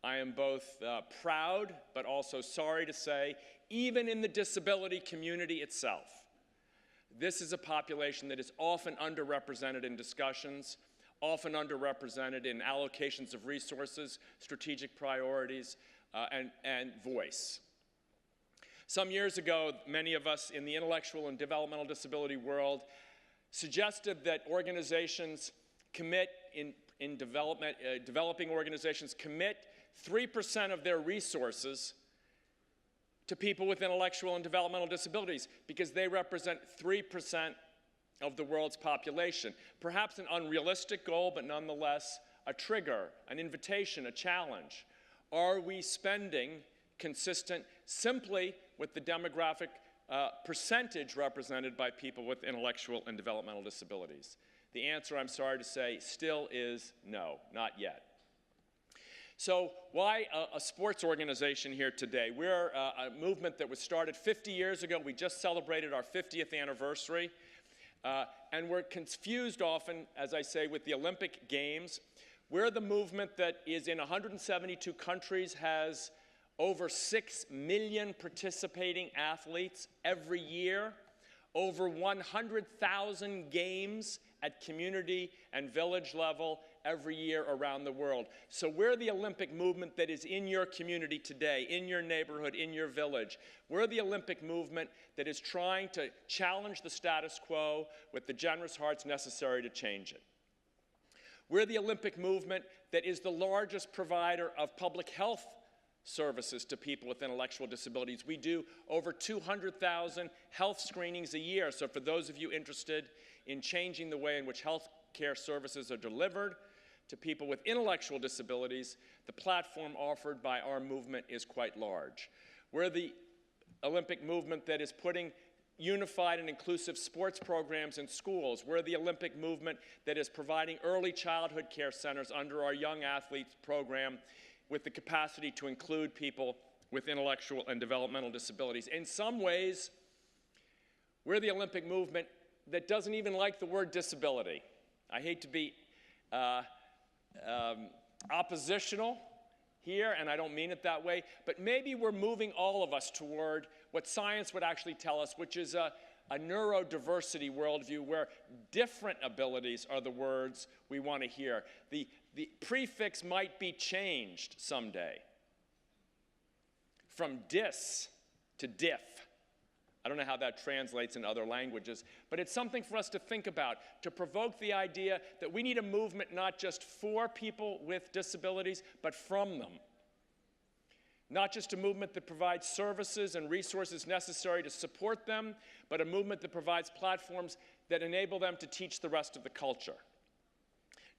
I am both proud but also sorry to say, even in the disability community itself, this is a population that is often underrepresented in discussions, often underrepresented in allocations of resources, strategic priorities, and voice. Some years ago, many of us in the intellectual and developmental disability world suggested that organizations commit, developing organizations commit 3% of their resources to people with intellectual and developmental disabilities because they represent 3% of the world's population. Perhaps an unrealistic goal, but nonetheless a trigger, an invitation, a challenge. Are we spending consistent simply with the demographic percentage represented by people with intellectual and developmental disabilities? The answer, I'm sorry to say, still is no, not yet. So why a sports organization here today? We're a movement that was started 50 years ago. We just celebrated our 50th anniversary. And we're confused often, as I say, with the Olympic Games. We're the movement that is in 172 countries, has over 6 million participating athletes every year, over 100,000 games at community and village level every year around the world. So we're the Olympic movement that is in your community today, in your neighborhood, in your village. We're the Olympic movement that is trying to challenge the status quo with the generous hearts necessary to change it. We're the Olympic movement that is the largest provider of public health services to people with intellectual disabilities. We do over 200,000 health screenings a year. So for those of you interested in changing the way in which health care services are delivered to people with intellectual disabilities, the platform offered by our movement is quite large. We're the Olympic movement that is putting unified and inclusive sports programs in schools. We're the Olympic movement that is providing early childhood care centers under our Young Athletes program with the capacity to include people with intellectual and developmental disabilities. In some ways, we're the Olympic movement that doesn't even like the word disability. I hate to be oppositional here, and I don't mean it that way, but maybe we're moving all of us toward what science would actually tell us, which is a neurodiversity worldview where different abilities are the words we want to hear. The prefix might be changed someday from dis to diff. I don't know how that translates in other languages, but it's something for us to think about, to provoke the idea that we need a movement not just for people with disabilities, but from them. Not just a movement that provides services and resources necessary to support them, but a movement that provides platforms that enable them to teach the rest of the culture.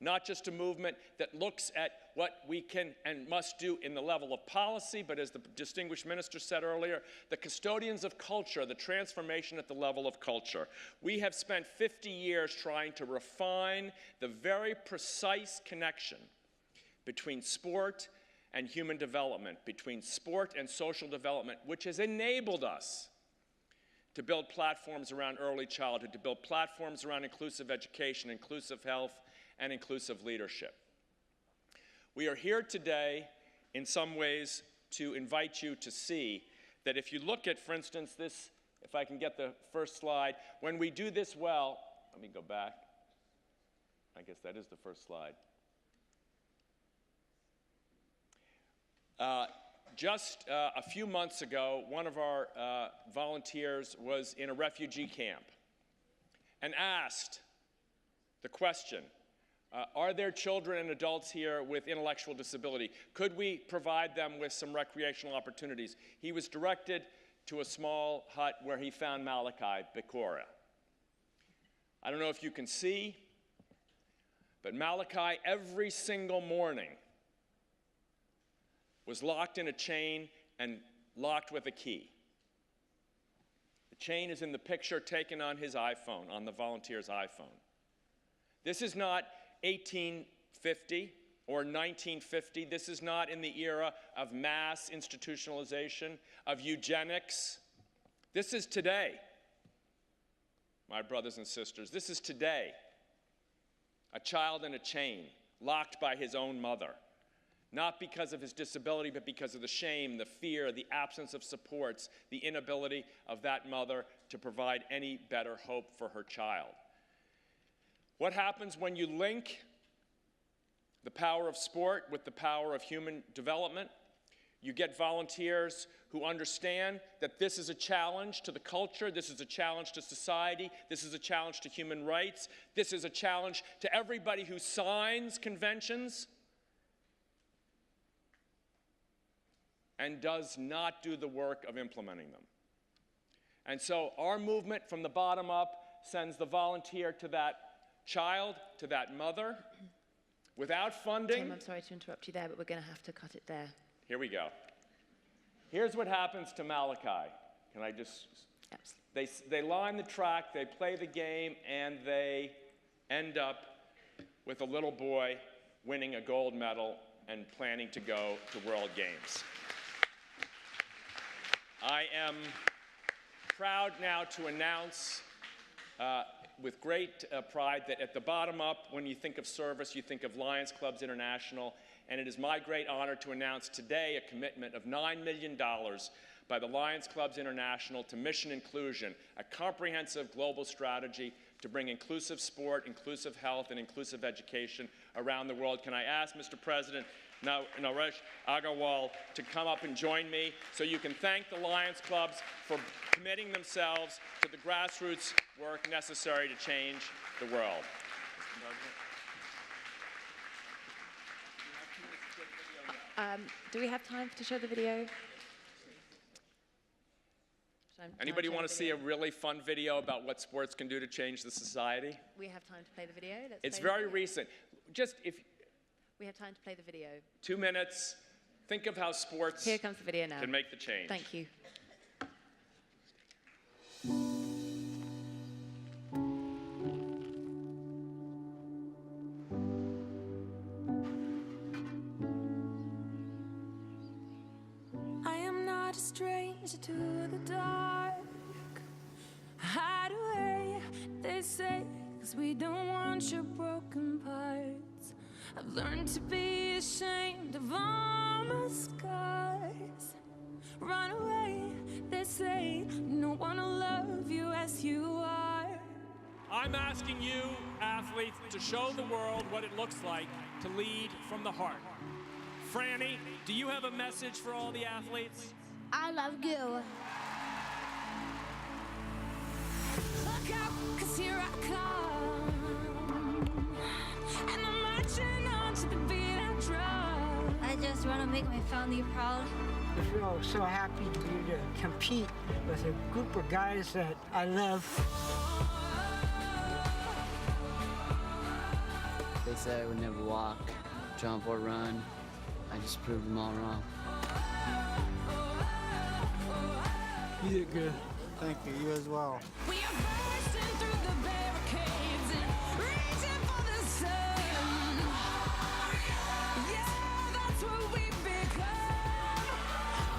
Not just a movement that looks at what we can and must do in the level of policy, but as the distinguished minister said earlier, the custodians of culture, the transformation at the level of culture. We have spent 50 years trying to refine the very precise connection between sport and human development, between sport and social development, which has enabled us to build platforms around early childhood, to build platforms around inclusive education, inclusive health, and inclusive leadership. We are here today, in some ways, to invite you to see that if you look at, for instance, this, if I can get the first slide, when we do this well, let me go back. I guess that is the first slide. Just a few months ago, one of our volunteers was in a refugee camp and asked the question, are there children and adults here with intellectual disability? Could we provide them with some recreational opportunities? He was directed to a small hut where he found Malachi Bikora. I don't know if you can see, but Malachi every single morning was locked in a chain and locked with a key. The chain is in the picture taken on his iPhone, on the volunteer's iPhone. This is not 1850 or 1950. This is not in the era of mass institutionalization, of eugenics. This is today, my brothers and sisters. This is today. A child in a chain, locked by his own mother. Not because of his disability, but because of the shame, the fear, the absence of supports, the inability of that mother to provide any better hope for her child. What happens when you link the power of sport with the power of human development? You get volunteers who understand that this is a challenge to the culture, this is a challenge to society, this is a challenge to human rights, this is a challenge to everybody who signs conventions and does not do the work of implementing them. And so our movement from the bottom up sends the volunteer to that child, to that mother, without funding. Tim, I'm sorry to interrupt you there, but we're going to have to cut it there. Here we go. Here's what happens to Malachi. Can I just... They line the track, they play the game, and they end up with a little boy winning a gold medal and planning to go to World Games. I am proud now to announce with great pride that at the bottom up, when you think of service, you think of Lions Clubs International, and it is my great honor to announce today a commitment of $9 million by the Lions Clubs International to mission inclusion, a comprehensive global strategy to bring inclusive sport, inclusive health, and inclusive education around the world. Can I ask Mr. President Naresh Agarwal to come up and join me so you can thank the Lions Clubs for committing themselves to the grassroots work necessary to change the world. Do we have time to show the video? Anybody want to see a really fun video about what sports can do to change the society? We have time to play the video. It's very recent. Just if we have time to play the video. 2 minutes. Think of how sports Here comes the video now. Can make the change. Thank you. I am not a stranger to the dark. Hide away, they say 'cause we don't want your broken parts. I've learned to be ashamed of all my scars. Run away, they say, no one will love you as you are. I'm asking you, athletes, to show the world what it looks like to lead from the heart. Franny, do you have a message for all the athletes? I love you. Look out, 'cause here I come, and I'm marching on to the beat of drum. I just want to make my family proud. I feel so happy to be to compete with a group of guys that I love. They said I would never walk, jump, or run. I just proved them all wrong. You did good. Thank you. You as well. We are bursting through the barricades and reaching for the sun. Yeah, that's what we've become.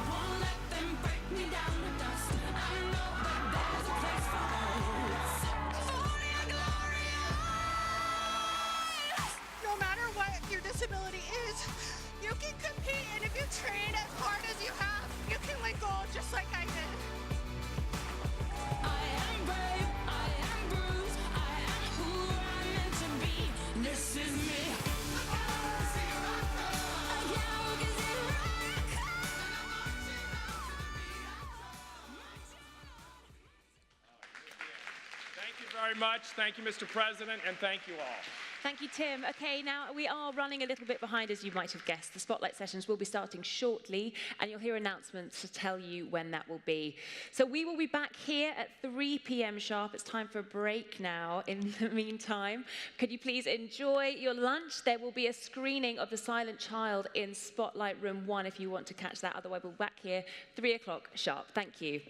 Won't let them break me down to dust. I know that there's a place for us. For your glory. No matter what your disability is, you can compete, and if you train as hard as you have, you can win gold just like I did. I am brave, I am bruised, I am who I'm meant to be. This is me. Thank you very much. Thank you, Mr. President, and thank you all. Thank you, Tim. Okay, now we are running a little bit behind, as you might have guessed. The spotlight sessions will be starting shortly, and you'll hear announcements to tell you when that will be. So we will be back here at 3 p.m. sharp. It's time for a break now. In the meantime, could you please enjoy your lunch? There will be a screening of The Silent Child in Spotlight Room 1 if you want to catch that. Otherwise, we'll be back here 3 o'clock sharp. Thank you.